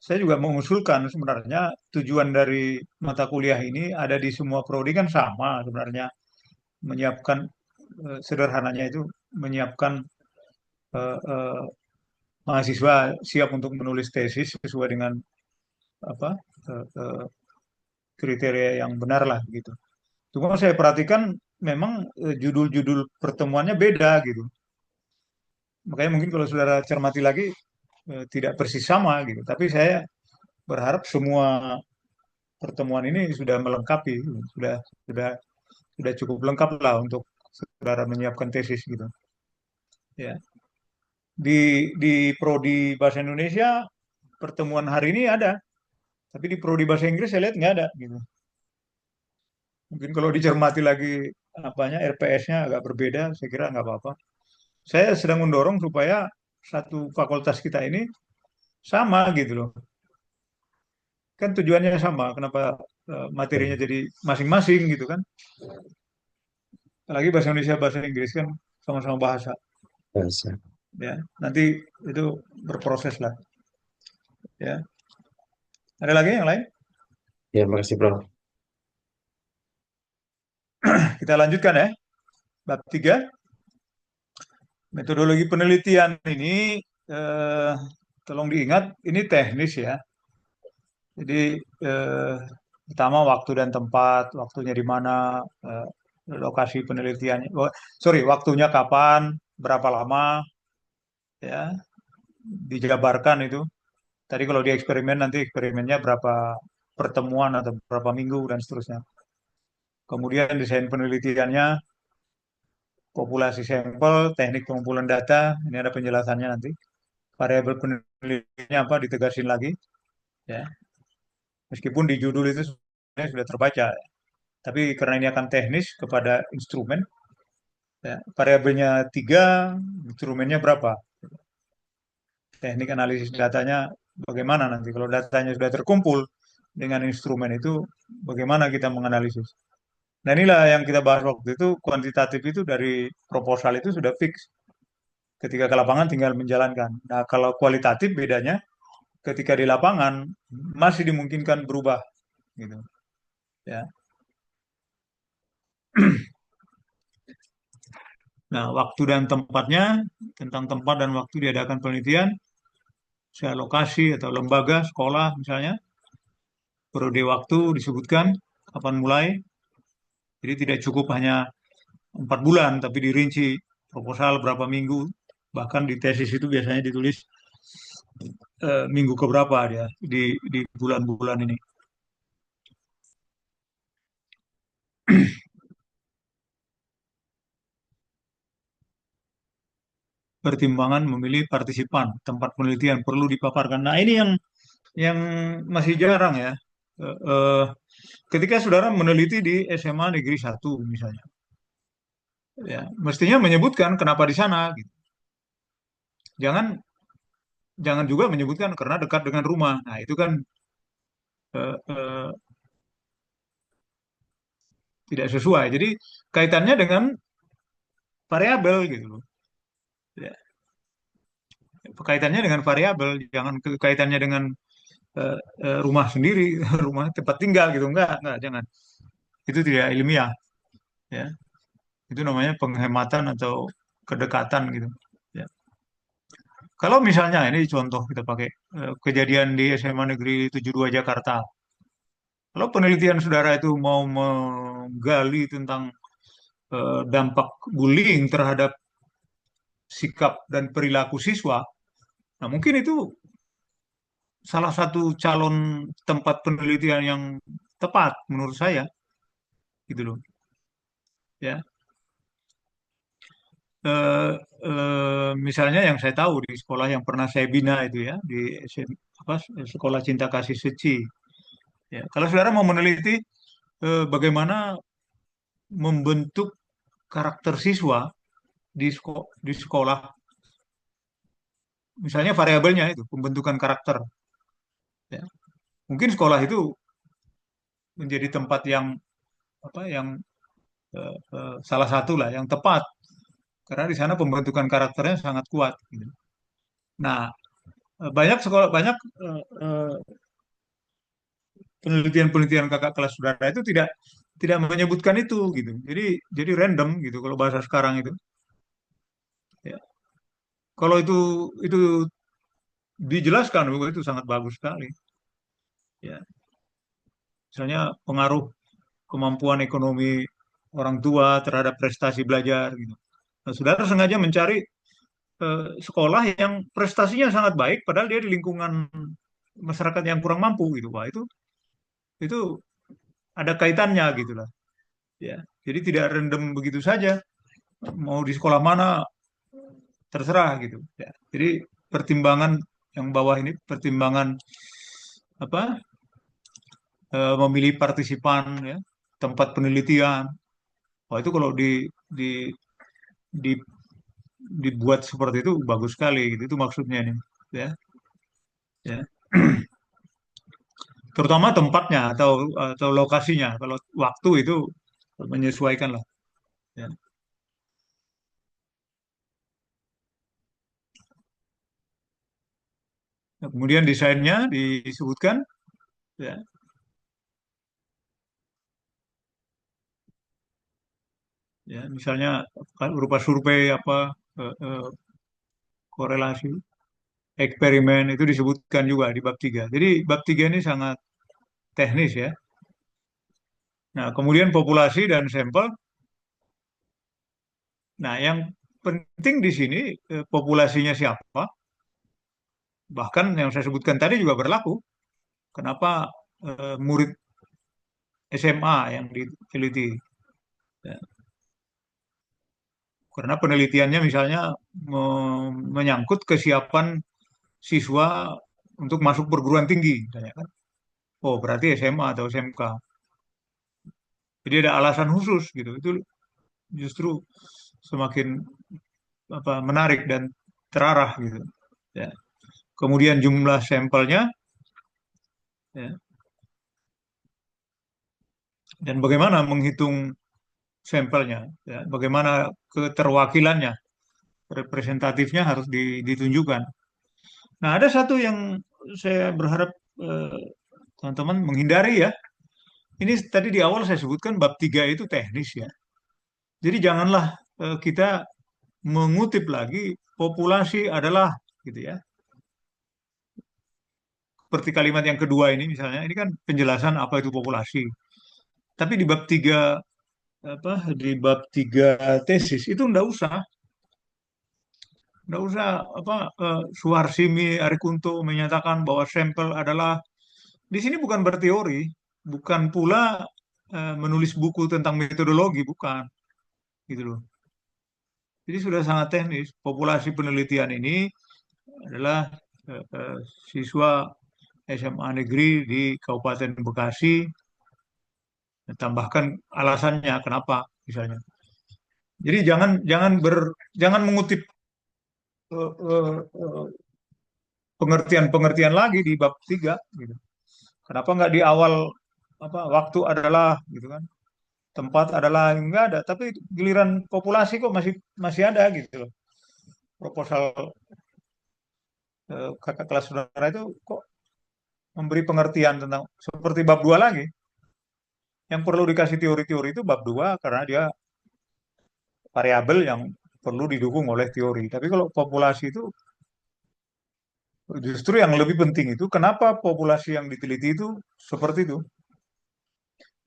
saya juga mengusulkan sebenarnya tujuan dari mata kuliah ini ada di semua prodi kan sama sebenarnya, menyiapkan sederhananya itu menyiapkan eh, eh, mahasiswa siap untuk menulis tesis sesuai dengan apa eh, eh, kriteria yang benar lah gitu. Cuma saya perhatikan memang judul-judul pertemuannya beda gitu. Makanya mungkin kalau saudara cermati lagi tidak persis sama gitu. Tapi saya berharap semua pertemuan ini sudah melengkapi, sudah sudah sudah cukup lengkap lah untuk saudara menyiapkan tesis gitu. Ya. Di prodi bahasa Indonesia pertemuan hari ini ada, tapi di prodi bahasa Inggris saya lihat nggak ada gitu. Mungkin kalau dicermati lagi apanya RPS-nya agak berbeda, saya kira nggak apa-apa. Saya sedang mendorong supaya satu fakultas kita ini sama gitu loh. Kan tujuannya sama, kenapa materinya jadi masing-masing gitu kan? Apalagi bahasa Indonesia, bahasa Inggris kan sama-sama bahasa. Bahasa. Ya, nanti itu berproses lah. Ya, ada lagi yang lain? Ya, makasih Prof. Kita lanjutkan ya. Bab 3. Metodologi penelitian ini eh, tolong diingat ini teknis ya. Jadi eh, pertama waktu dan tempat, waktunya di mana, eh, lokasi penelitiannya. Sorry, waktunya kapan, berapa lama, ya, dijabarkan itu. Tadi kalau di eksperimen nanti eksperimennya berapa pertemuan atau berapa minggu dan seterusnya. Kemudian desain penelitiannya, populasi sampel, teknik pengumpulan data, ini ada penjelasannya nanti. Variabel penelitiannya apa ditegasin lagi, ya. Meskipun di judul itu sebenarnya sudah terbaca, tapi karena ini akan teknis kepada instrumen, ya, variabelnya 3, instrumennya berapa, teknik analisis datanya bagaimana nanti kalau datanya sudah terkumpul dengan instrumen itu, bagaimana kita menganalisis. Nah inilah yang kita bahas waktu itu, kuantitatif itu dari proposal itu sudah fix. Ketika ke lapangan tinggal menjalankan. Nah kalau kualitatif bedanya ketika di lapangan masih dimungkinkan berubah gitu. Ya. Nah, waktu dan tempatnya, tentang tempat dan waktu diadakan penelitian, saya lokasi atau lembaga, sekolah misalnya, periode waktu disebutkan, kapan mulai, jadi tidak cukup hanya 4 bulan, tapi dirinci proposal berapa minggu, bahkan di tesis itu biasanya ditulis minggu keberapa dia di bulan-bulan ini. Pertimbangan memilih partisipan, tempat penelitian perlu dipaparkan. Nah, ini yang masih jarang ya. Eh, eh, Ketika saudara meneliti di SMA Negeri 1 misalnya, ya mestinya menyebutkan kenapa di sana. Gitu. Jangan jangan juga menyebutkan karena dekat dengan rumah. Nah, itu kan eh, eh, tidak sesuai. Jadi kaitannya dengan variabel gitu loh. Ya, kaitannya dengan variabel, jangan kaitannya dengan eh, rumah sendiri, rumah tempat tinggal gitu. Enggak, jangan. Itu tidak ilmiah, ya. Itu namanya penghematan atau kedekatan gitu. Ya. Kalau misalnya ini contoh kita pakai kejadian di SMA Negeri 72 Jakarta. Kalau penelitian saudara itu mau menggali tentang dampak bullying terhadap sikap dan perilaku siswa, nah mungkin itu salah satu calon tempat penelitian yang tepat menurut saya, gitu loh. Ya, eh, misalnya yang saya tahu di sekolah yang pernah saya bina itu ya di apa, Sekolah Cinta Kasih Suci. Ya, kalau saudara mau meneliti bagaimana membentuk karakter siswa di sekolah, misalnya variabelnya itu pembentukan karakter, ya. Mungkin sekolah itu menjadi tempat yang apa yang salah satu lah yang tepat karena di sana pembentukan karakternya sangat kuat. Gitu. Nah, banyak sekolah banyak eh, eh, penelitian-penelitian kakak kelas saudara itu tidak tidak menyebutkan itu gitu. Jadi random gitu kalau bahasa sekarang itu. Ya. Kalau itu dijelaskan, oh, itu sangat bagus sekali. Ya, misalnya pengaruh kemampuan ekonomi orang tua terhadap prestasi belajar gitu. Nah, saudara sengaja mencari sekolah yang prestasinya sangat baik, padahal dia di lingkungan masyarakat yang kurang mampu gitu. Wah, itu ada kaitannya gitu lah. Ya, jadi tidak random begitu saja. Mau di sekolah mana terserah gitu. Ya, jadi pertimbangan yang bawah ini pertimbangan apa? Memilih partisipan ya, tempat penelitian. Wah, itu kalau di, di dibuat seperti itu bagus sekali gitu. Itu maksudnya nih, ya. Ya. Terutama tempatnya atau lokasinya. Kalau waktu itu menyesuaikan lah. Ya. Nah, kemudian desainnya disebutkan, ya, ya, misalnya berupa survei apa korelasi, eksperimen itu disebutkan juga di bab 3. Jadi bab 3 ini sangat teknis ya. Nah, kemudian populasi dan sampel. Nah, yang penting di sini populasinya siapa? Bahkan yang saya sebutkan tadi juga berlaku. Kenapa murid SMA yang diteliti? Ya, karena penelitiannya misalnya menyangkut kesiapan siswa untuk masuk perguruan tinggi, misalnya kan. Oh, berarti SMA atau SMK. Jadi ada alasan khusus gitu. Itu justru semakin apa menarik dan terarah gitu. Ya. Kemudian jumlah sampelnya, ya, dan bagaimana menghitung sampelnya, ya, bagaimana keterwakilannya, representatifnya harus ditunjukkan. Nah, ada satu yang saya berharap eh, teman-teman menghindari ya. Ini tadi di awal saya sebutkan bab 3 itu teknis ya. Jadi janganlah kita mengutip lagi populasi adalah gitu ya. Seperti kalimat yang kedua ini misalnya, ini kan penjelasan apa itu populasi. Tapi di bab 3 apa di bab 3 tesis itu enggak usah apa Suharsimi Arikunto menyatakan bahwa sampel adalah di sini bukan berteori, bukan pula menulis buku tentang metodologi, bukan gitu loh. Jadi sudah sangat teknis. Populasi penelitian ini adalah siswa SMA negeri di Kabupaten Bekasi, tambahkan alasannya kenapa misalnya. Jadi jangan mengutip eh, eh, eh, pengertian-pengertian lagi di bab 3 gitu. Kenapa nggak di awal apa waktu adalah gitu kan. Tempat adalah enggak ada, tapi giliran populasi kok masih masih ada gitu loh. Proposal kakak kelas saudara itu kok memberi pengertian tentang seperti bab 2 lagi. Yang perlu dikasih teori-teori itu bab 2 karena dia variabel yang perlu didukung oleh teori. Tapi kalau populasi itu justru yang lebih penting itu kenapa populasi yang diteliti itu seperti itu.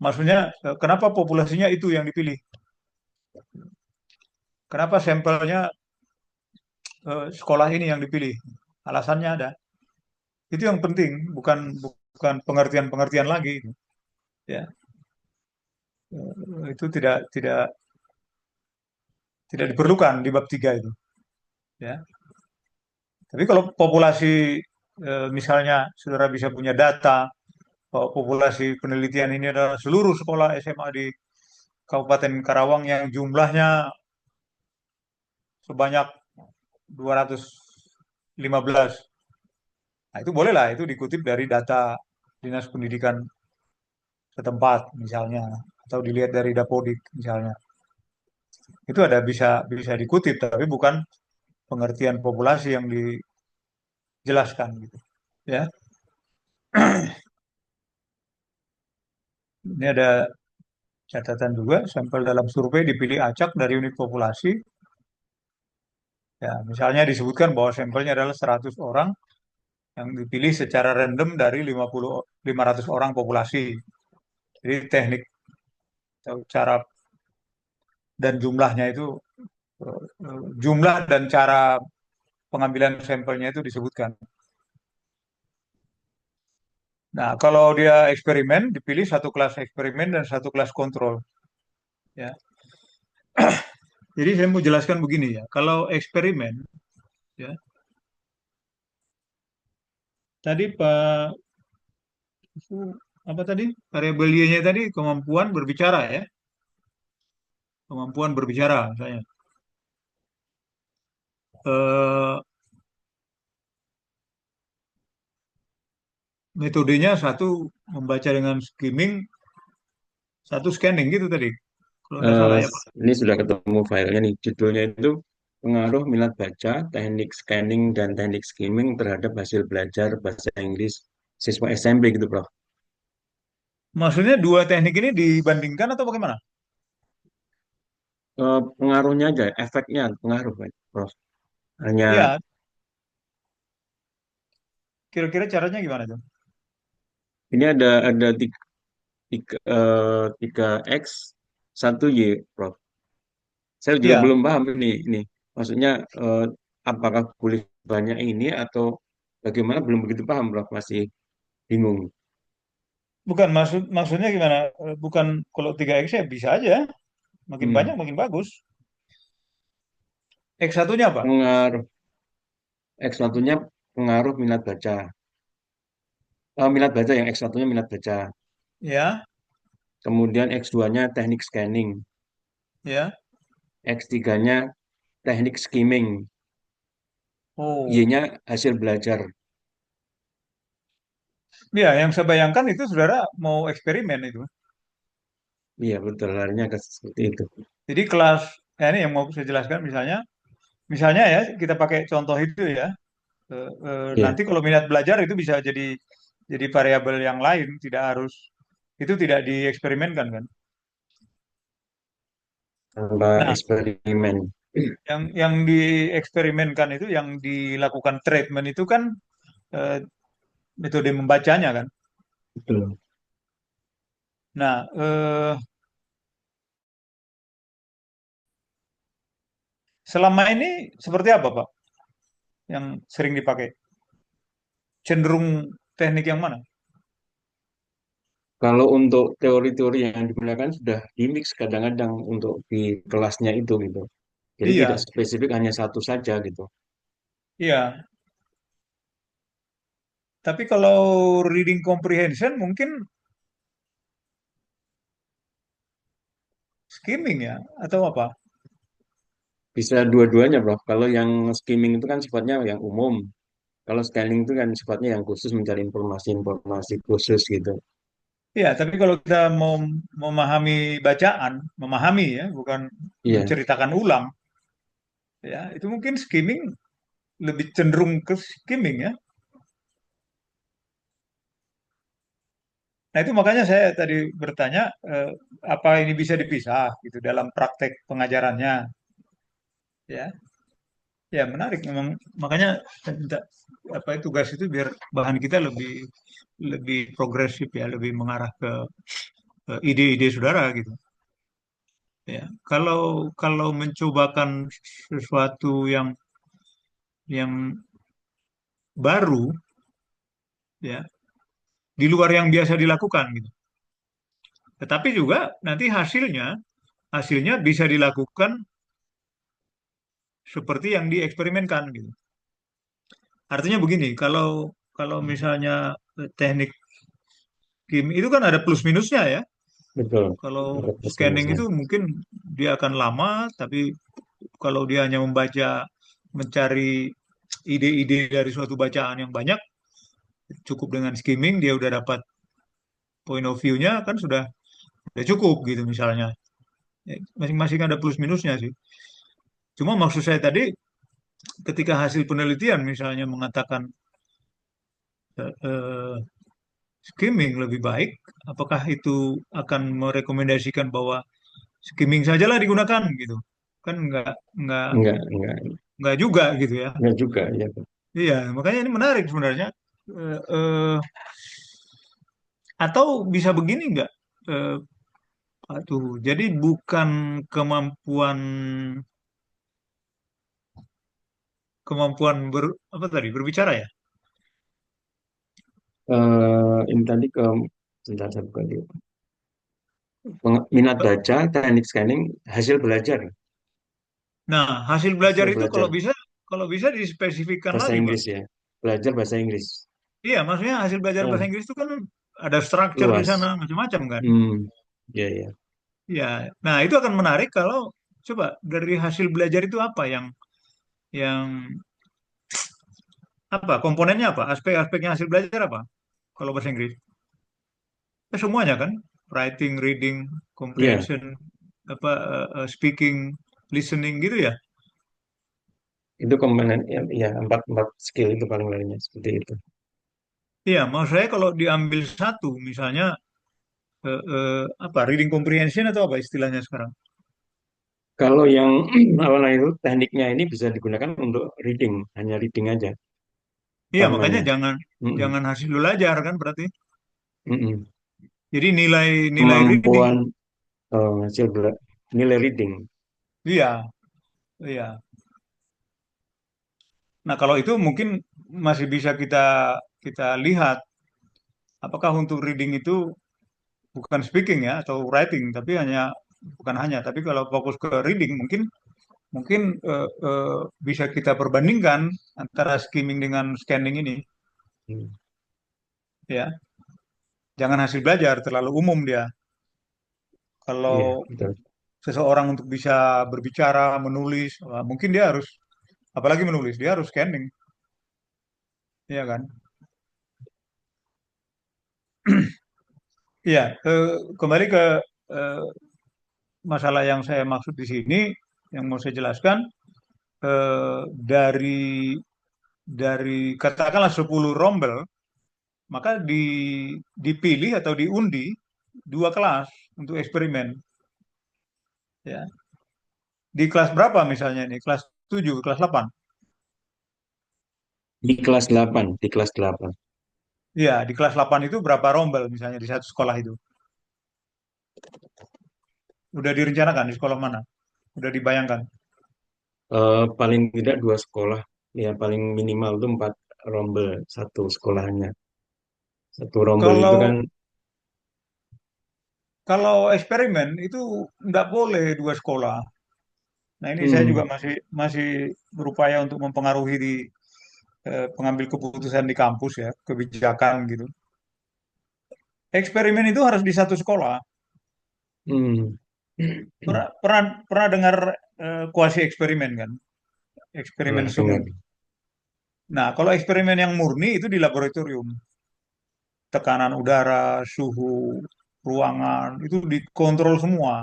Maksudnya kenapa populasinya itu yang dipilih? Kenapa sampelnya sekolah ini yang dipilih? Alasannya ada. Itu yang penting, bukan bukan pengertian-pengertian lagi. Ya, itu tidak diperlukan di bab 3 itu. Ya. Tapi kalau populasi misalnya saudara bisa punya data bahwa populasi penelitian ini adalah seluruh sekolah SMA di Kabupaten Karawang yang jumlahnya sebanyak 215. Nah, itu bolehlah itu dikutip dari data Dinas Pendidikan setempat misalnya atau dilihat dari Dapodik misalnya. Itu ada bisa bisa dikutip tapi bukan pengertian populasi yang jelaskan gitu. Ya, ini ada catatan juga, sampel dalam survei dipilih acak dari unit populasi. Ya, misalnya disebutkan bahwa sampelnya adalah 100 orang yang dipilih secara random dari 500 orang populasi. Jadi teknik atau cara dan jumlahnya itu jumlah dan cara pengambilan sampelnya itu disebutkan. Nah, kalau dia eksperimen, dipilih satu kelas eksperimen dan satu kelas kontrol. Ya, jadi saya mau jelaskan begini ya. Kalau eksperimen, ya, tadi Pak apa tadi variabel Y-nya tadi kemampuan berbicara ya, kemampuan berbicara misalnya. Eh, Metodenya satu membaca dengan skimming, satu scanning gitu tadi. Kalau tidak Eh, salah ya Pak. ini sudah ketemu filenya nih. Judulnya itu pengaruh minat baca, teknik scanning dan teknik skimming terhadap hasil belajar bahasa Inggris siswa SMP gitu, Prof. Maksudnya dua teknik ini dibandingkan atau bagaimana? Pengaruhnya aja, efeknya pengaruh, Prof. Hanya Iya, kira-kira caranya gimana tuh? ini ada tiga X, satu Y, Prof. Saya juga Iya, belum paham ini. Maksudnya apakah boleh banyak ini atau bagaimana belum begitu paham, Prof. Masih bingung. bukan maksudnya gimana? Bukan kalau 3X ya bisa aja, makin banyak Hmm. makin bagus. X satunya apa? Pengaruh X satunya pengaruh minat baca. Minat baca yang X satunya minat baca. Ya, Kemudian X 2-nya teknik scanning. ya. X 3-nya teknik skimming. Oh, Y-nya hasil belajar. ya, yang saya bayangkan itu saudara mau eksperimen itu. Iya betul, larinya ke seperti itu. Jadi kelas, ya ini yang mau saya jelaskan misalnya ya kita pakai contoh itu ya. Iya, Nanti kalau minat belajar itu bisa jadi variabel yang lain, tidak harus itu tidak dieksperimenkan kan. tanpa Nah, eksperimen. yang dieksperimenkan itu, yang dilakukan treatment itu kan eh, metode membacanya kan. Betul. Nah, selama ini seperti apa Pak yang sering dipakai? Cenderung teknik yang mana? Kalau untuk teori-teori yang digunakan sudah dimix kadang-kadang untuk di kelasnya itu gitu. Jadi tidak Iya, spesifik hanya satu saja gitu. iya. Tapi kalau reading comprehension mungkin skimming ya atau apa? Bisa dua-duanya, Prof. Kalau yang skimming itu kan sifatnya yang umum. Kalau scanning itu kan sifatnya yang khusus mencari informasi-informasi khusus gitu. Iya, tapi kalau kita mau memahami bacaan, memahami ya, bukan Iya. menceritakan ulang, ya, itu mungkin skimming lebih cenderung ke skimming ya. Nah, itu makanya saya tadi bertanya, apa ini bisa dipisah gitu dalam praktek pengajarannya, ya. Ya, menarik memang. Makanya saya minta apa tugas itu biar bahan kita lebih lebih progresif ya, lebih mengarah ke ide-ide saudara gitu. Ya, kalau kalau mencobakan sesuatu yang baru ya di luar yang biasa dilakukan gitu. Tetapi juga nanti hasilnya bisa dilakukan seperti yang dieksperimenkan gitu. Artinya begini, kalau kalau misalnya teknik kim itu kan ada plus minusnya ya. Betul. Kalau Ada plus scanning minusnya. itu mungkin dia akan lama, tapi kalau dia hanya membaca, mencari ide-ide dari suatu bacaan yang banyak, cukup dengan skimming dia udah dapat point of view-nya kan sudah cukup gitu misalnya. Masing-masing ada plus minusnya sih. Cuma maksud saya tadi ketika hasil penelitian misalnya mengatakan eh, eh, skimming lebih baik, apakah itu akan merekomendasikan bahwa skimming sajalah digunakan gitu? Kan nggak Enggak, nggak juga gitu ya. enggak juga ya. Iya, makanya ini menarik sebenarnya. Eh, eh, atau bisa begini nggak? Eh, Aduh, jadi bukan kemampuan kemampuan apa tadi berbicara ya? Ini tadi ke sebentar saya buka dulu. Minat baca, teknik scanning, hasil belajar, Nah, hasil belajar hasil itu kalau belajar bisa dispesifikkan bahasa lagi, Pak. Inggris ya, belajar bahasa Inggris. Iya, maksudnya hasil belajar bahasa Oh, Inggris itu kan ada structure di sana luas. macam-macam kan. Ya ya. Ya, nah itu akan menarik kalau coba dari hasil belajar itu apa yang apa komponennya apa aspek-aspeknya hasil belajar apa kalau bahasa Inggris semuanya kan writing reading Ya, comprehension apa speaking listening gitu ya. itu komponen ya, ya empat empat skill itu paling lainnya seperti itu. Iya mau saya kalau diambil satu misalnya apa reading comprehension atau apa istilahnya sekarang. Kalau yang awalnya itu tekniknya ini bisa digunakan untuk reading, hanya reading aja Iya makanya utamanya. jangan Mm-mm, jangan hasil belajar kan berarti mm-mm. jadi nilai reading. Kemampuan hasil nilai reading. Iya, iya. Nah, kalau itu mungkin masih bisa kita kita lihat apakah untuk reading itu bukan speaking ya atau writing, tapi bukan hanya, tapi kalau fokus ke reading mungkin mungkin bisa kita perbandingkan antara skimming dengan scanning ini, Hmm, ya. Jangan hasil belajar terlalu umum dia. Iya, Kalau betul. seseorang untuk bisa berbicara, menulis, wah, mungkin dia harus apalagi menulis, dia harus scanning, ya kan? Iya, kembali ke eh, masalah yang saya maksud di sini, yang mau saya jelaskan, dari katakanlah 10 rombel, maka dipilih atau diundi dua kelas untuk eksperimen. Ya. Di kelas berapa misalnya ini? Kelas 7, kelas 8. Di kelas 8. Iya, di kelas 8 itu berapa rombel misalnya di satu sekolah itu? Udah direncanakan di sekolah mana? Udah dibayangkan. Paling tidak dua sekolah, ya paling minimal itu 4 rombel satu sekolahnya. Satu rombel itu kan, Kalau kalau eksperimen itu nggak boleh dua sekolah. Nah, ini saya juga hmm, masih masih berupaya untuk mempengaruhi di pengambil keputusan di kampus ya, kebijakan gitu. Eksperimen itu harus di satu sekolah. hmm, Pernah dengar kuasi eksperimen kan? Eksperimen pernah semu. dengar. Nah, kalau eksperimen yang murni itu di laboratorium. Tekanan udara, suhu, ruangan, itu dikontrol semua.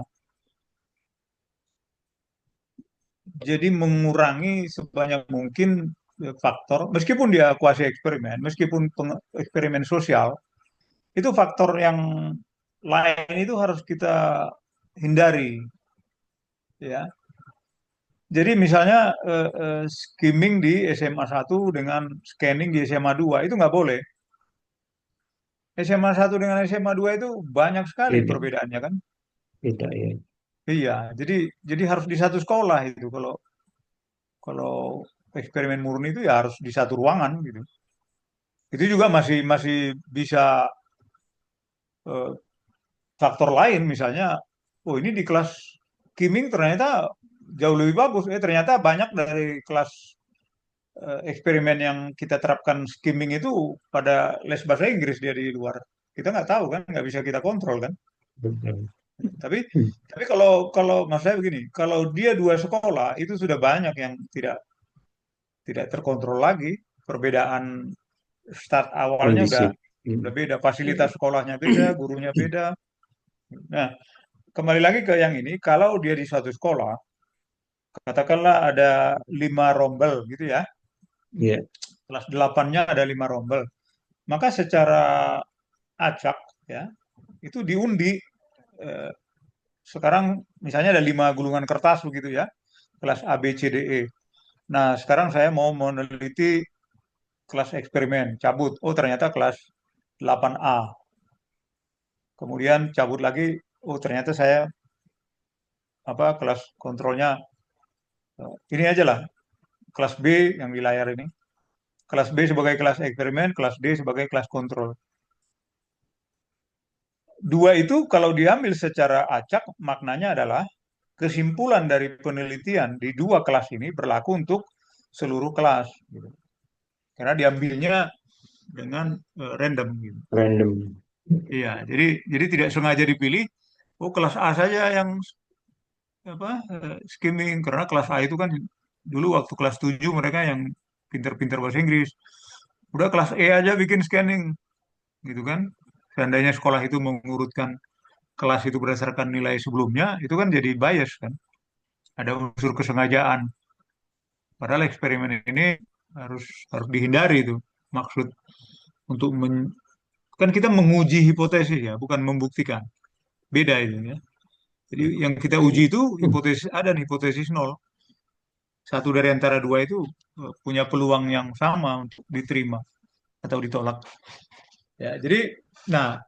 Jadi mengurangi sebanyak mungkin faktor, meskipun dia kuasi eksperimen, meskipun eksperimen sosial, itu faktor yang lain itu harus kita hindari, ya. Jadi misalnya skimming di SMA 1 dengan scanning di SMA 2 itu nggak boleh. SMA 1 dengan SMA 2 itu banyak sekali Beda, perbedaannya kan? beda ya. Iya, jadi harus di satu sekolah itu. Kalau kalau eksperimen murni itu ya harus di satu ruangan gitu. Itu juga masih masih bisa eh, faktor lain misalnya, oh ini di kelas skimming ternyata jauh lebih bagus. Ternyata banyak dari kelas eksperimen yang kita terapkan skimming itu pada les bahasa Inggris dia di luar. Kita nggak tahu kan, nggak bisa kita kontrol kan. Betul. Tapi tapi kalau kalau mas saya begini, kalau dia dua sekolah itu sudah banyak yang tidak tidak terkontrol lagi. Perbedaan start awalnya Kondisi. udah Hmm. beda, fasilitas sekolahnya beda, gurunya beda. Nah, kembali lagi ke yang ini, kalau dia di suatu sekolah, katakanlah ada 5 rombel gitu ya, Ya, kelas 8-nya ada 5 rombel. maka secara acak ya itu diundi. eh, Sekarang misalnya ada 5 gulungan kertas begitu ya, kelas A, B, C, D, E. Nah, sekarang saya mau meneliti kelas eksperimen, cabut. Oh, ternyata kelas 8A. Kemudian cabut lagi, oh ternyata saya kelas kontrolnya ini aja lah, kelas B yang di layar ini. Kelas B sebagai kelas eksperimen, kelas D sebagai kelas kontrol. Dua itu kalau diambil secara acak, maknanya adalah kesimpulan dari penelitian di dua kelas ini berlaku untuk seluruh kelas, gitu. Karena diambilnya dengan random, gitu. Random. Iya, jadi tidak sengaja dipilih. Oh, kelas A saja yang skimming, karena kelas A itu kan dulu waktu kelas 7 mereka yang pinter-pinter bahasa Inggris. Udah kelas E aja bikin scanning, gitu kan. Seandainya sekolah itu mengurutkan kelas itu berdasarkan nilai sebelumnya, itu kan jadi bias kan. Ada unsur kesengajaan. Padahal eksperimen ini harus harus dihindari itu. Maksud untuk kan kita menguji hipotesis ya, bukan membuktikan. Beda itu ya. Jadi yang kita uji itu hipotesis A dan hipotesis nol. Satu dari antara dua itu punya peluang yang sama untuk diterima atau ditolak. Ya, jadi nah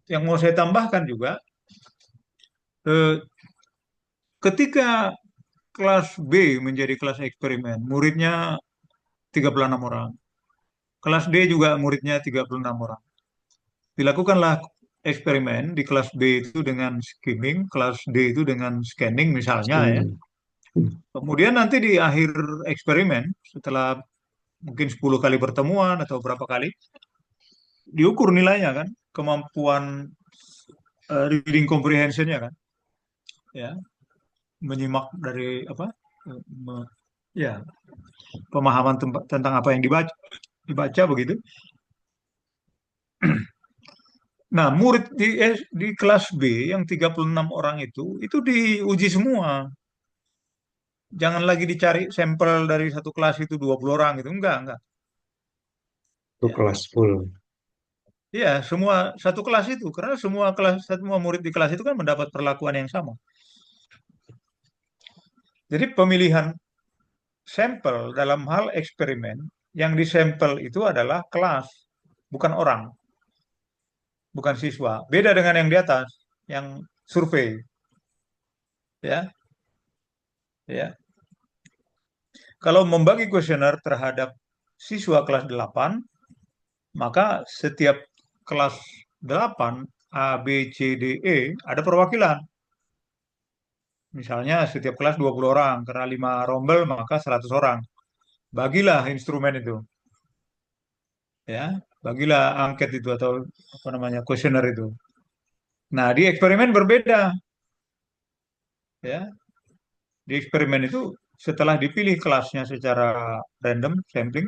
yang mau saya tambahkan juga eh, ketika kelas B menjadi kelas eksperimen, muridnya 36 orang. Kelas D juga muridnya 36 orang. Dilakukanlah eksperimen di kelas B itu dengan skimming, kelas D itu dengan scanning misalnya ya. Skimming. Kemudian nanti di akhir eksperimen, setelah mungkin 10 kali pertemuan atau berapa kali, diukur nilainya kan, kemampuan reading comprehensionnya kan, ya, menyimak dari eh, me- ya, pemahaman tentang apa yang dibaca begitu. Nah, murid di kelas B yang 36 orang itu diuji semua. Jangan lagi dicari sampel dari satu kelas itu 20 orang gitu. Enggak. Itu Ya. kelas full. Iya, semua satu kelas itu karena semua murid di kelas itu kan mendapat perlakuan yang sama. Jadi pemilihan sampel dalam hal eksperimen yang disampel itu adalah kelas, bukan orang, bukan siswa. Beda dengan yang di atas, yang survei, ya, ya. Kalau membagi kuesioner terhadap siswa kelas 8, maka setiap kelas 8 A, B, C, D, E ada perwakilan. Misalnya setiap kelas 20 orang, karena 5 rombel maka 100 orang. Bagilah instrumen itu, ya. Bagilah angket itu atau apa namanya, kuesioner itu. Nah, di eksperimen berbeda, ya. Di eksperimen itu setelah dipilih kelasnya secara random sampling,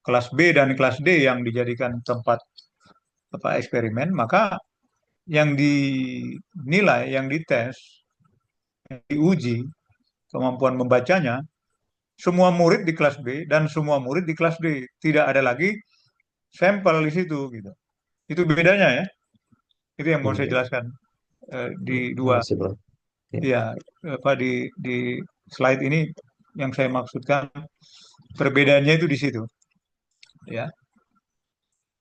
kelas B dan kelas D yang dijadikan tempat eksperimen, maka yang dinilai, yang dites, yang diuji kemampuan membacanya, semua murid di kelas B dan semua murid di kelas D. Tidak ada lagi sampel di situ, gitu. Itu bedanya ya. Itu yang mau saya Iya. jelaskan di dua, Masih, Bro. Ya. ya, di slide ini yang saya maksudkan perbedaannya itu di situ, ya.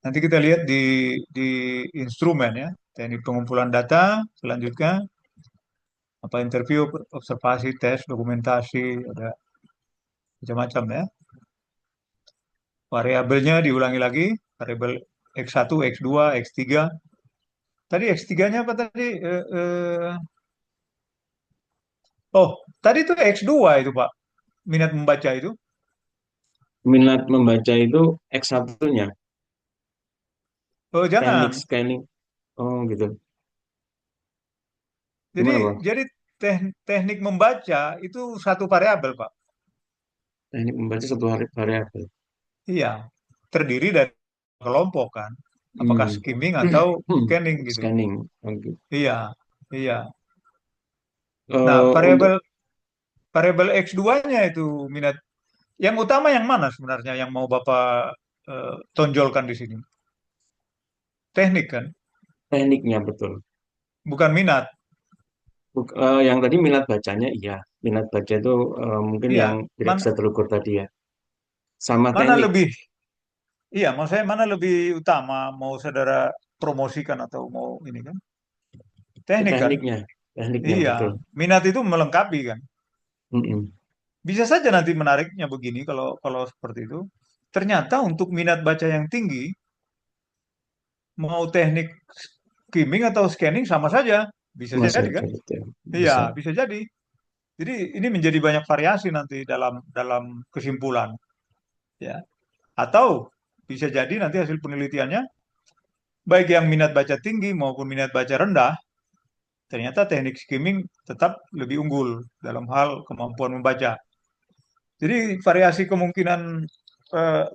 Nanti kita lihat di instrumen ya, teknik pengumpulan data, selanjutnya interview, observasi, tes, dokumentasi, ada macam-macam ya. Variabelnya diulangi lagi, variabel X1, X2, X3. Tadi X3-nya apa tadi? Oh, tadi itu X2 itu Pak, minat membaca itu. Minat membaca itu X1-nya, Oh, teknik jangan. scanning. Oh, gitu. Jadi Gimana, Bro? jadi teknik membaca itu satu variabel, Pak. Teknik membaca satu variabel. Iya, terdiri dari kelompok kan. Apakah Hmm. skimming atau scanning gitu. Scanning. Oke. Iya, iya. Nah, Untuk variabel variabel X2-nya itu minat. Yang utama yang mana sebenarnya yang mau Bapak tonjolkan di sini? teknik kan, tekniknya betul. bukan minat. Yang tadi minat bacanya iya, minat baca itu mungkin yang Iya, tidak bisa terukur tadi ya. Sama mana teknik, lebih, iya, maksud saya mana lebih utama mau saudara promosikan atau mau ini kan? Teknik kan? tekniknya, tekniknya Iya, betul. minat itu melengkapi kan. Mm-mm. Bisa saja nanti menariknya begini kalau kalau seperti itu. Ternyata untuk minat baca yang tinggi, mau teknik skimming atau scanning sama saja. Bisa Masih jadi ada kan? betul. Iya, Bisa. bisa jadi. Jadi ini menjadi banyak variasi nanti dalam dalam kesimpulan, ya. Atau bisa jadi nanti hasil penelitiannya baik yang minat baca tinggi maupun minat baca rendah, ternyata teknik skimming tetap lebih unggul dalam hal kemampuan membaca. Jadi variasi kemungkinan eh,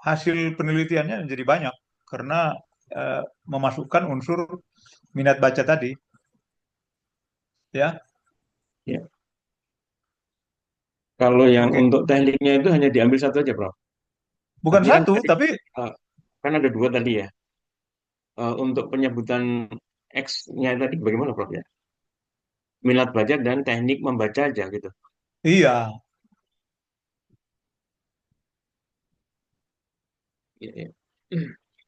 hasil penelitiannya menjadi banyak karena memasukkan unsur minat baca tadi, ya. Ya. Kalau yang Oke, untuk tekniknya itu hanya diambil satu aja, Prof. bukan Tapi kan satu, tadi tapi eh, kan ada dua tadi ya. Untuk penyebutan X-nya tadi bagaimana, Prof ya? Minat baca dan teknik membaca aja gitu. iya. Ya, ya.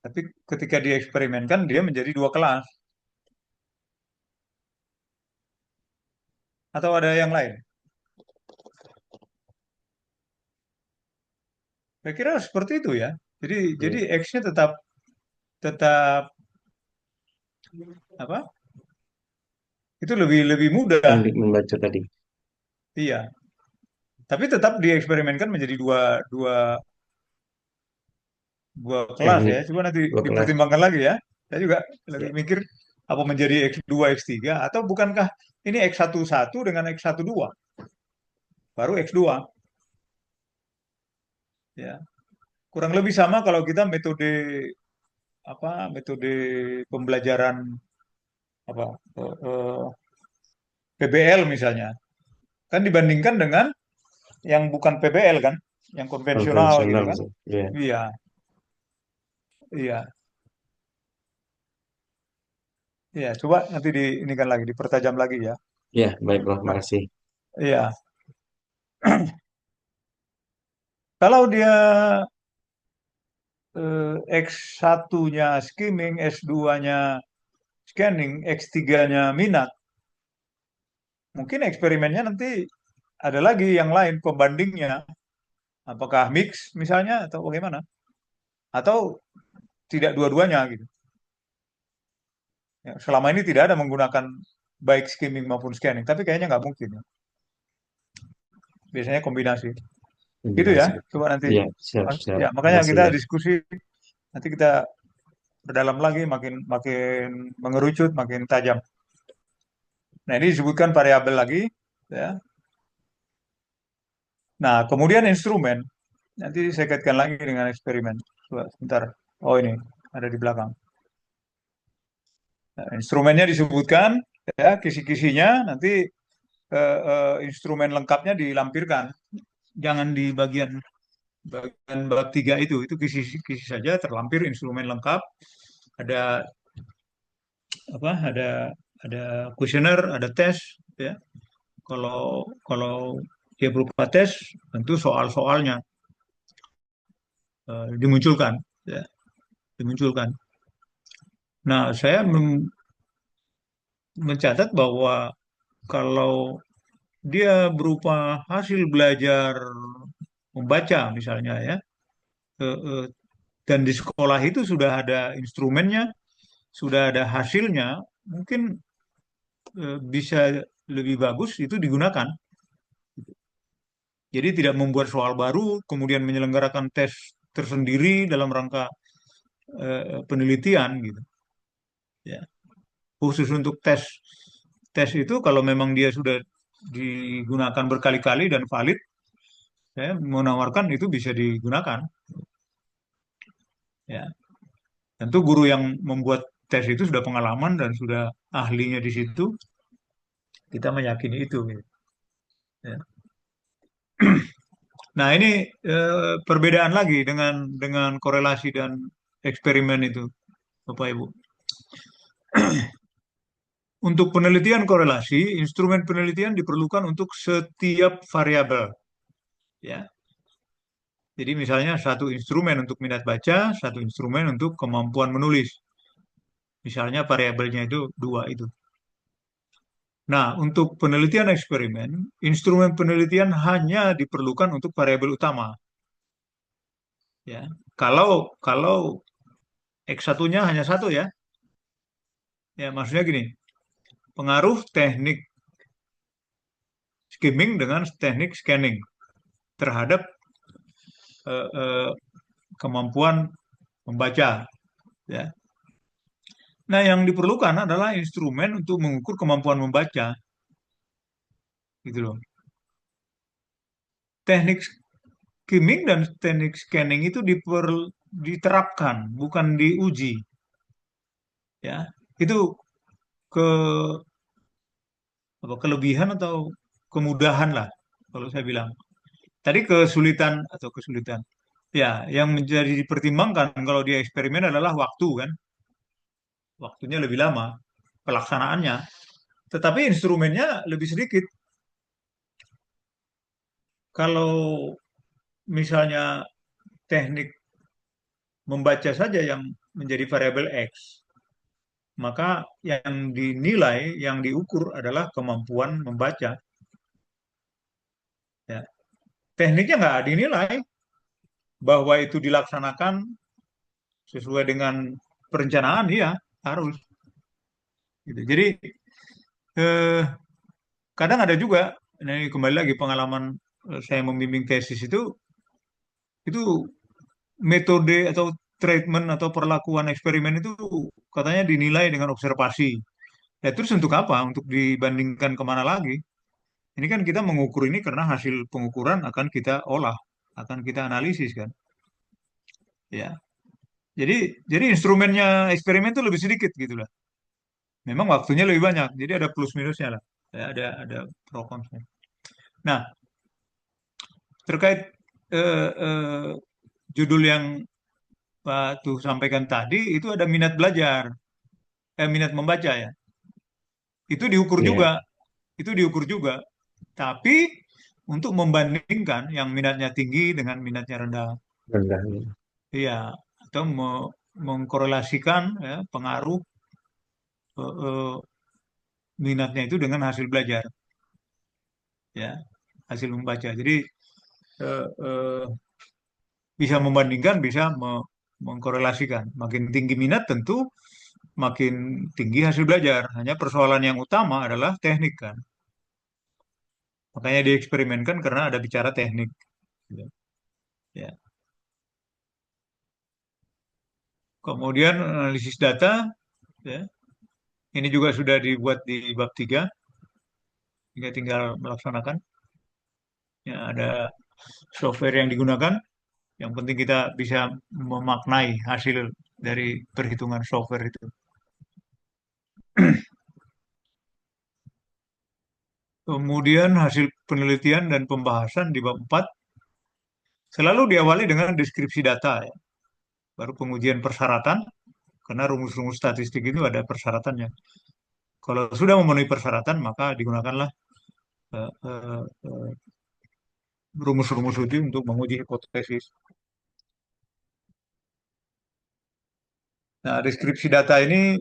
Tapi ketika dieksperimenkan dia menjadi dua kelas atau ada yang lain. Saya kira seperti itu ya. Jadi Ya. X-nya tetap tetap apa? Itu lebih lebih mudah. Teknik membaca tadi. Iya. Tapi tetap dieksperimenkan menjadi dua dua dua kelas ya. Teknik Coba nanti dua kelas. dipertimbangkan lagi ya. Saya juga lebih Ya. mikir apa menjadi X2 X3 atau bukankah ini X11 dengan X12 baru X2 ya. Kurang lebih sama kalau kita metode metode pembelajaran apa PBL misalnya. Kan dibandingkan dengan yang bukan PBL kan, yang konvensional gitu Konvensional. kan. Ya. Iya, iya, iya. Coba nanti di ini kan lagi, dipertajam lagi ya. Ya, baik, Prof. Makasih. Iya. Kalau dia X1-nya skimming, S2-nya scanning, X3-nya minat, mungkin eksperimennya nanti ada lagi yang lain pembandingnya. Apakah mix misalnya atau bagaimana? Atau tidak dua-duanya gitu. Ya, selama ini tidak ada menggunakan baik skimming maupun scanning, tapi kayaknya nggak mungkin ya. Biasanya kombinasi. Gitu ya, Kombinasi. coba nanti. Ya, siap, siap. Ya, makanya Makasih kita ya. diskusi, nanti kita berdalam lagi, makin makin mengerucut, makin tajam. Nah, ini disebutkan variabel lagi, ya. Nah, kemudian instrumen, nanti saya kaitkan lagi dengan eksperimen. Coba sebentar. Oh ini, ada di belakang. Nah, instrumennya disebutkan, ya, kisi-kisinya, nanti instrumen lengkapnya dilampirkan. Jangan di bagian bab 3 itu kisi-kisi saja terlampir instrumen lengkap, ada ada kuesioner, ada tes, ya. Kalau kalau dia berupa tes, tentu soal-soalnya dimunculkan, ya, dimunculkan. Nah, saya mencatat bahwa kalau dia berupa hasil belajar membaca misalnya ya, eh, eh, dan di sekolah itu sudah ada instrumennya, sudah ada hasilnya, mungkin bisa lebih bagus itu digunakan. Jadi tidak membuat soal baru, kemudian menyelenggarakan tes tersendiri dalam rangka penelitian gitu. Ya. Khusus untuk tes tes itu kalau memang dia sudah digunakan berkali-kali dan valid, saya menawarkan itu bisa digunakan. Ya. Tentu guru yang membuat tes itu sudah pengalaman dan sudah ahlinya di situ, kita meyakini itu. Gitu. Ya. Nah ini perbedaan lagi dengan korelasi dan eksperimen itu. Bapak Ibu. Untuk penelitian korelasi, instrumen penelitian diperlukan untuk setiap variabel, ya. Jadi misalnya satu instrumen untuk minat baca, satu instrumen untuk kemampuan menulis. Misalnya variabelnya itu dua itu. Nah, untuk penelitian eksperimen, instrumen penelitian hanya diperlukan untuk variabel utama. Ya, kalau X1-nya hanya satu ya, ya maksudnya gini, pengaruh teknik skimming dengan teknik scanning terhadap eh, eh, kemampuan membaca. Ya. Nah, yang diperlukan adalah instrumen untuk mengukur kemampuan membaca, gitu loh. Teknik skimming dan teknik scanning itu diterapkan, bukan diuji. Ya, itu ke kelebihan atau kemudahan lah, kalau saya bilang. Tadi kesulitan atau kesulitan. Ya, yang menjadi dipertimbangkan kalau dia eksperimen adalah waktu kan, waktunya lebih lama pelaksanaannya, tetapi instrumennya lebih sedikit. Kalau misalnya teknik membaca saja yang menjadi variabel X, maka yang dinilai, yang diukur adalah kemampuan membaca. Ya. Tekniknya nggak dinilai bahwa itu dilaksanakan sesuai dengan perencanaan, iya harus. Gitu. Jadi eh, kadang ada juga, nah ini kembali lagi pengalaman saya membimbing tesis itu metode atau treatment atau perlakuan eksperimen itu katanya dinilai dengan observasi. Ya terus untuk apa? Untuk dibandingkan kemana lagi? Ini kan kita mengukur ini karena hasil pengukuran akan kita olah, akan kita analisis kan. Ya, jadi instrumennya eksperimen itu lebih sedikit gitu lah. Memang waktunya lebih banyak, jadi ada plus minusnya lah. Ya, ada pro kontra. Nah, terkait eh, eh, judul yang Pak tuh sampaikan tadi itu ada minat belajar, minat membaca ya. Itu diukur juga, Iya, itu diukur juga. Tapi untuk membandingkan yang minatnya tinggi dengan minatnya rendah, rendah. iya, atau mengkorelasikan ya, pengaruh minatnya itu dengan hasil belajar, ya, hasil membaca. Jadi eh, eh, bisa membandingkan, bisa mengkorelasikan. Makin tinggi minat tentu makin tinggi hasil belajar. Hanya persoalan yang utama adalah teknik kan. Makanya dieksperimenkan karena ada bicara teknik. Ya. Ya. Kemudian analisis data, ya. Ini juga sudah dibuat di bab 3, tinggal melaksanakan. Ya, ada software yang digunakan. Yang penting kita bisa memaknai hasil dari perhitungan software itu. Kemudian hasil penelitian dan pembahasan di bab 4 selalu diawali dengan deskripsi data ya. Baru pengujian persyaratan, karena rumus-rumus statistik itu ada persyaratannya. Kalau sudah memenuhi persyaratan, maka digunakanlah eh, eh, eh, rumus-rumus itu untuk menguji hipotesis. Nah, deskripsi data ini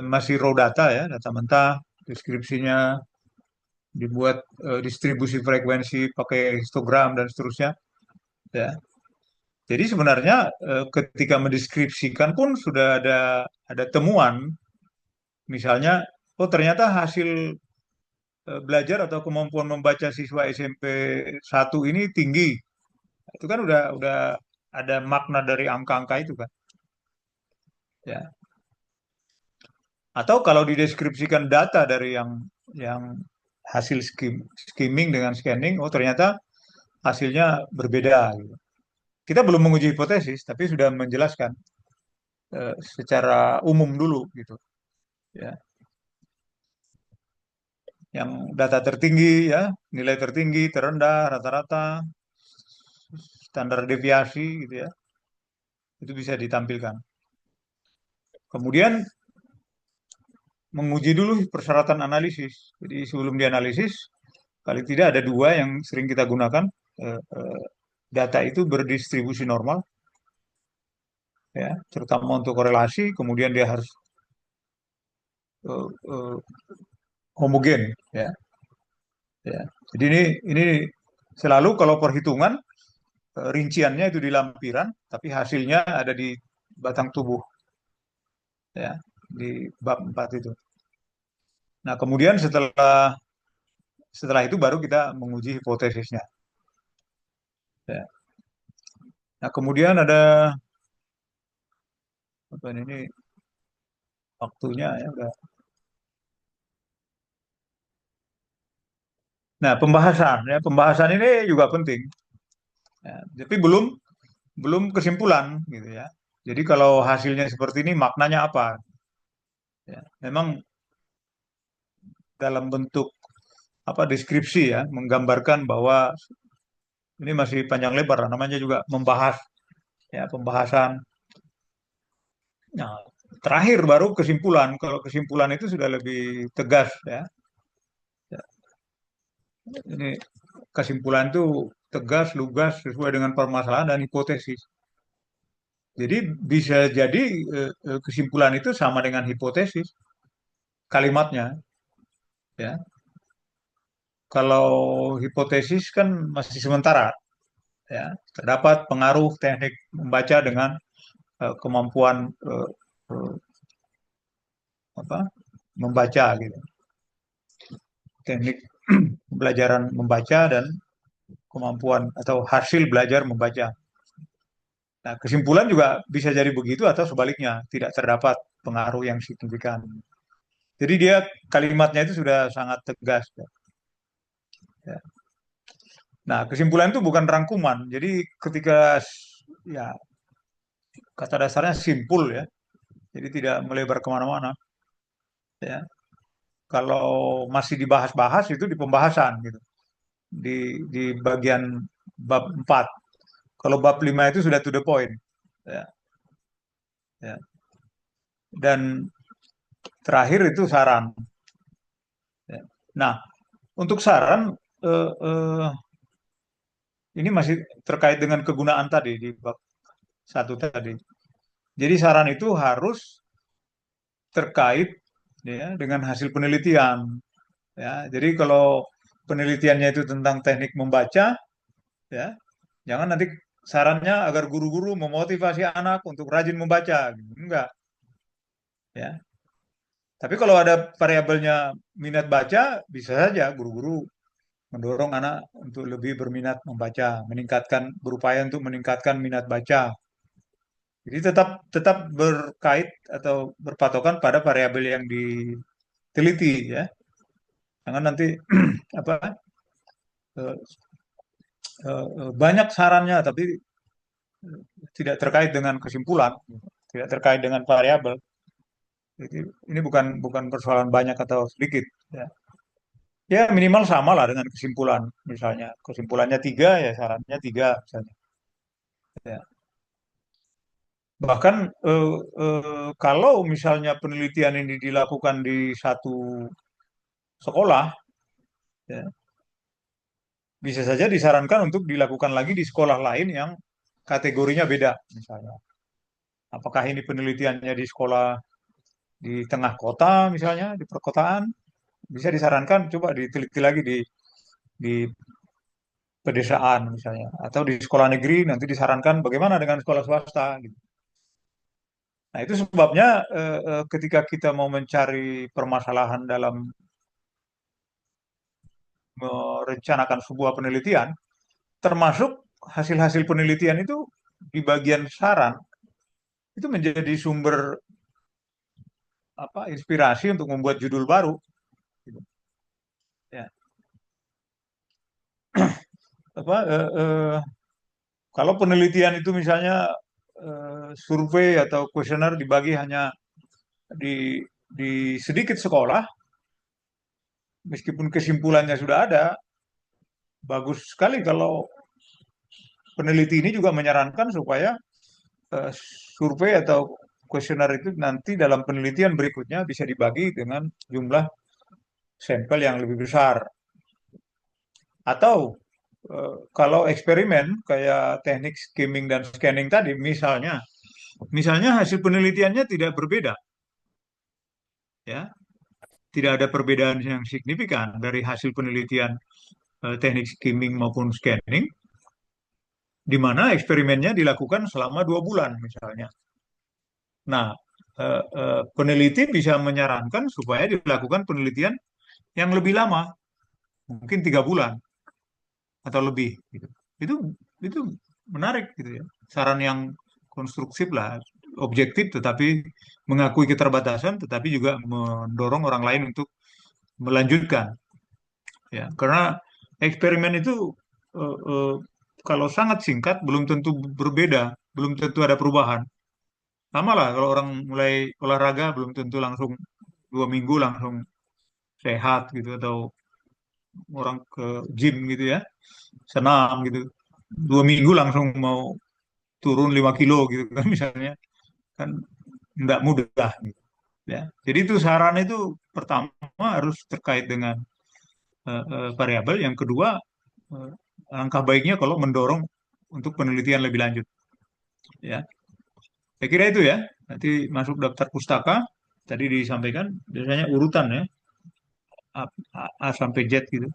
masih raw data ya, data mentah. Deskripsinya dibuat distribusi frekuensi pakai histogram dan seterusnya. Ya. Jadi sebenarnya ketika mendeskripsikan pun sudah ada temuan, misalnya, oh ternyata hasil belajar atau kemampuan membaca siswa SMP 1 ini tinggi. Itu kan udah ada makna dari angka-angka itu kan. Ya. Atau kalau dideskripsikan data dari yang hasil skimming dengan scanning, oh ternyata hasilnya berbeda gitu. Kita belum menguji hipotesis, tapi sudah menjelaskan secara umum dulu gitu. Ya, yang data tertinggi ya, nilai tertinggi, terendah, rata-rata, standar deviasi gitu ya, itu bisa ditampilkan. Kemudian menguji dulu persyaratan analisis. Jadi sebelum dianalisis, paling tidak ada dua yang sering kita gunakan. Eh, eh, Data itu berdistribusi normal, ya, terutama untuk korelasi. Kemudian dia harus eh, eh, homogen, ya. Ya. Jadi ini selalu kalau perhitungan rinciannya itu di lampiran, tapi hasilnya ada di batang tubuh, ya, di bab 4 itu. Nah, kemudian setelah setelah itu baru kita menguji hipotesisnya. Ya. Nah, kemudian ada apa ini waktunya ya udah. Nah, pembahasan ini juga penting. Ya, tapi belum belum kesimpulan gitu ya. Jadi kalau hasilnya seperti ini maknanya apa? Ya, memang dalam bentuk apa deskripsi ya, menggambarkan bahwa ini masih panjang lebar, namanya juga membahas ya pembahasan. Nah, terakhir baru kesimpulan. Kalau kesimpulan itu sudah lebih tegas ya. Ya, ini kesimpulan itu tegas, lugas, sesuai dengan permasalahan dan hipotesis. Jadi bisa jadi kesimpulan itu sama dengan hipotesis kalimatnya ya. Kalau hipotesis kan masih sementara ya. Terdapat pengaruh teknik membaca dengan kemampuan eh, apa membaca gitu. Teknik pembelajaran membaca dan kemampuan atau hasil belajar membaca. Nah, kesimpulan juga bisa jadi begitu atau sebaliknya, tidak terdapat pengaruh yang signifikan. Jadi dia kalimatnya itu sudah sangat tegas. Ya. Nah, kesimpulan itu bukan rangkuman. Jadi ketika ya kata dasarnya simpul ya, jadi tidak melebar kemana-mana. Ya. Kalau masih dibahas-bahas itu di pembahasan gitu, di bagian bab 4. Kalau bab 5 itu sudah to the point. Ya. Ya. Dan terakhir itu saran. Ya. Nah, untuk saran eh, eh, ini masih terkait dengan kegunaan tadi di bab 1 tadi. Jadi saran itu harus terkait ya dengan hasil penelitian. Ya, jadi kalau penelitiannya itu tentang teknik membaca, ya, jangan nanti sarannya agar guru-guru memotivasi anak untuk rajin membaca. Enggak, ya. Tapi kalau ada variabelnya minat baca, bisa saja guru-guru mendorong anak untuk lebih berminat membaca, meningkatkan berupaya untuk meningkatkan minat baca. Jadi tetap tetap berkait atau berpatokan pada variabel yang diteliti ya. Jangan nanti apa eh, banyak sarannya tapi tidak terkait dengan kesimpulan, tidak terkait dengan variabel. Jadi ini bukan bukan persoalan banyak atau sedikit. Ya. Ya minimal sama lah dengan kesimpulan. Misalnya kesimpulannya tiga ya sarannya tiga misalnya. Ya. Bahkan kalau misalnya penelitian ini dilakukan di satu sekolah, ya, bisa saja disarankan untuk dilakukan lagi di sekolah lain yang kategorinya beda, misalnya. Apakah ini penelitiannya di sekolah di tengah kota, misalnya di perkotaan, bisa disarankan coba diteliti lagi di pedesaan, misalnya, atau di sekolah negeri nanti disarankan bagaimana dengan sekolah swasta, gitu. Nah, itu sebabnya ketika kita mau mencari permasalahan dalam merencanakan sebuah penelitian, termasuk hasil-hasil penelitian itu di bagian saran itu menjadi sumber apa inspirasi untuk membuat judul baru. Gitu. Ya. Apa, kalau penelitian itu misalnya survei atau kuesioner dibagi hanya di sedikit sekolah, meskipun kesimpulannya sudah ada, bagus sekali kalau peneliti ini juga menyarankan supaya survei atau kuesioner itu nanti dalam penelitian berikutnya bisa dibagi dengan jumlah sampel yang lebih besar. Atau kalau eksperimen kayak teknik skimming dan scanning tadi, misalnya hasil penelitiannya tidak berbeda, ya, tidak ada perbedaan yang signifikan dari hasil penelitian teknik skimming maupun scanning, di mana eksperimennya dilakukan selama 2 bulan misalnya. Nah, peneliti bisa menyarankan supaya dilakukan penelitian yang lebih lama, mungkin 3 bulan atau lebih. Gitu. Itu itu menarik gitu ya. Saran yang konstruktif lah, objektif tetapi mengakui keterbatasan, tetapi juga mendorong orang lain untuk melanjutkan. Ya, karena eksperimen itu eh, eh, kalau sangat singkat belum tentu berbeda, belum tentu ada perubahan. Sama lah kalau orang mulai olahraga belum tentu langsung 2 minggu langsung sehat gitu, atau orang ke gym gitu ya, senam gitu, 2 minggu langsung mau turun 5 kilo gitu kan misalnya, kan nggak mudah gitu, ya. Jadi itu saran itu pertama harus terkait dengan variabel, yang kedua eh, langkah baiknya kalau mendorong untuk penelitian lebih lanjut, ya. Saya kira itu ya. Nanti masuk daftar pustaka, tadi disampaikan biasanya urutan ya, A, A sampai Z gitu.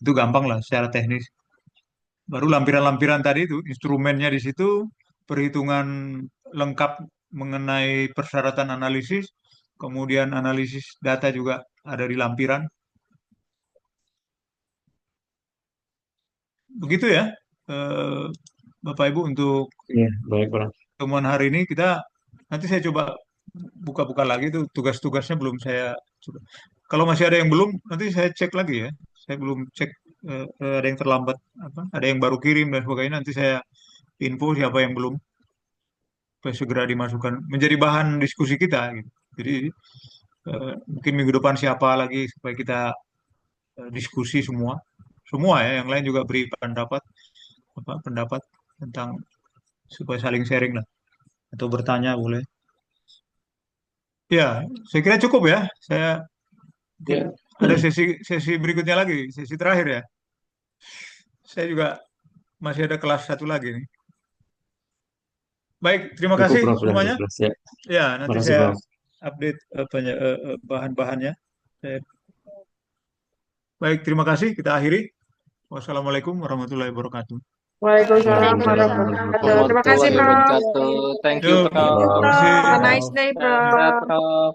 Itu gampang lah secara teknis. Baru lampiran-lampiran tadi itu, instrumennya di situ, perhitungan lengkap mengenai persyaratan analisis, kemudian analisis data juga ada di lampiran. Begitu ya, eh, Bapak Ibu, untuk Iya, baik, Prof. temuan hari ini. Nanti saya coba buka-buka lagi tuh tugas-tugasnya, belum saya coba. Kalau masih ada yang belum, nanti saya cek lagi ya. Saya belum cek, ada yang terlambat, apa? Ada yang baru kirim dan sebagainya. Nanti saya info siapa yang belum, supaya segera dimasukkan menjadi bahan diskusi kita. Gitu. Jadi mungkin minggu depan siapa lagi supaya kita diskusi semua ya. Yang lain juga beri pendapat tentang, supaya saling sharing lah, atau bertanya boleh. Ya, saya kira cukup ya. Saya mungkin Ya, ada sesi sesi berikutnya lagi, sesi terakhir ya. Saya juga masih ada kelas satu lagi nih. Baik, terima cukup, kasih Prof. Sudah semuanya. jelas ya. Ya, nanti Makasih, saya Prof. update bahan-bahannya. Baik, terima kasih. Kita akhiri. Wassalamualaikum warahmatullahi wabarakatuh. Waalaikumsalam Waalaikumsalam warahmatullahi warahmatullahi wabarakatuh. Terima kasih, Warahmatullahi wabarakatuh. Prof. wabarakatuh. Thank you, Yuk, Oke, terima Prof. Prof. kasih. Have a nice day, Sehat, Prof. Prof.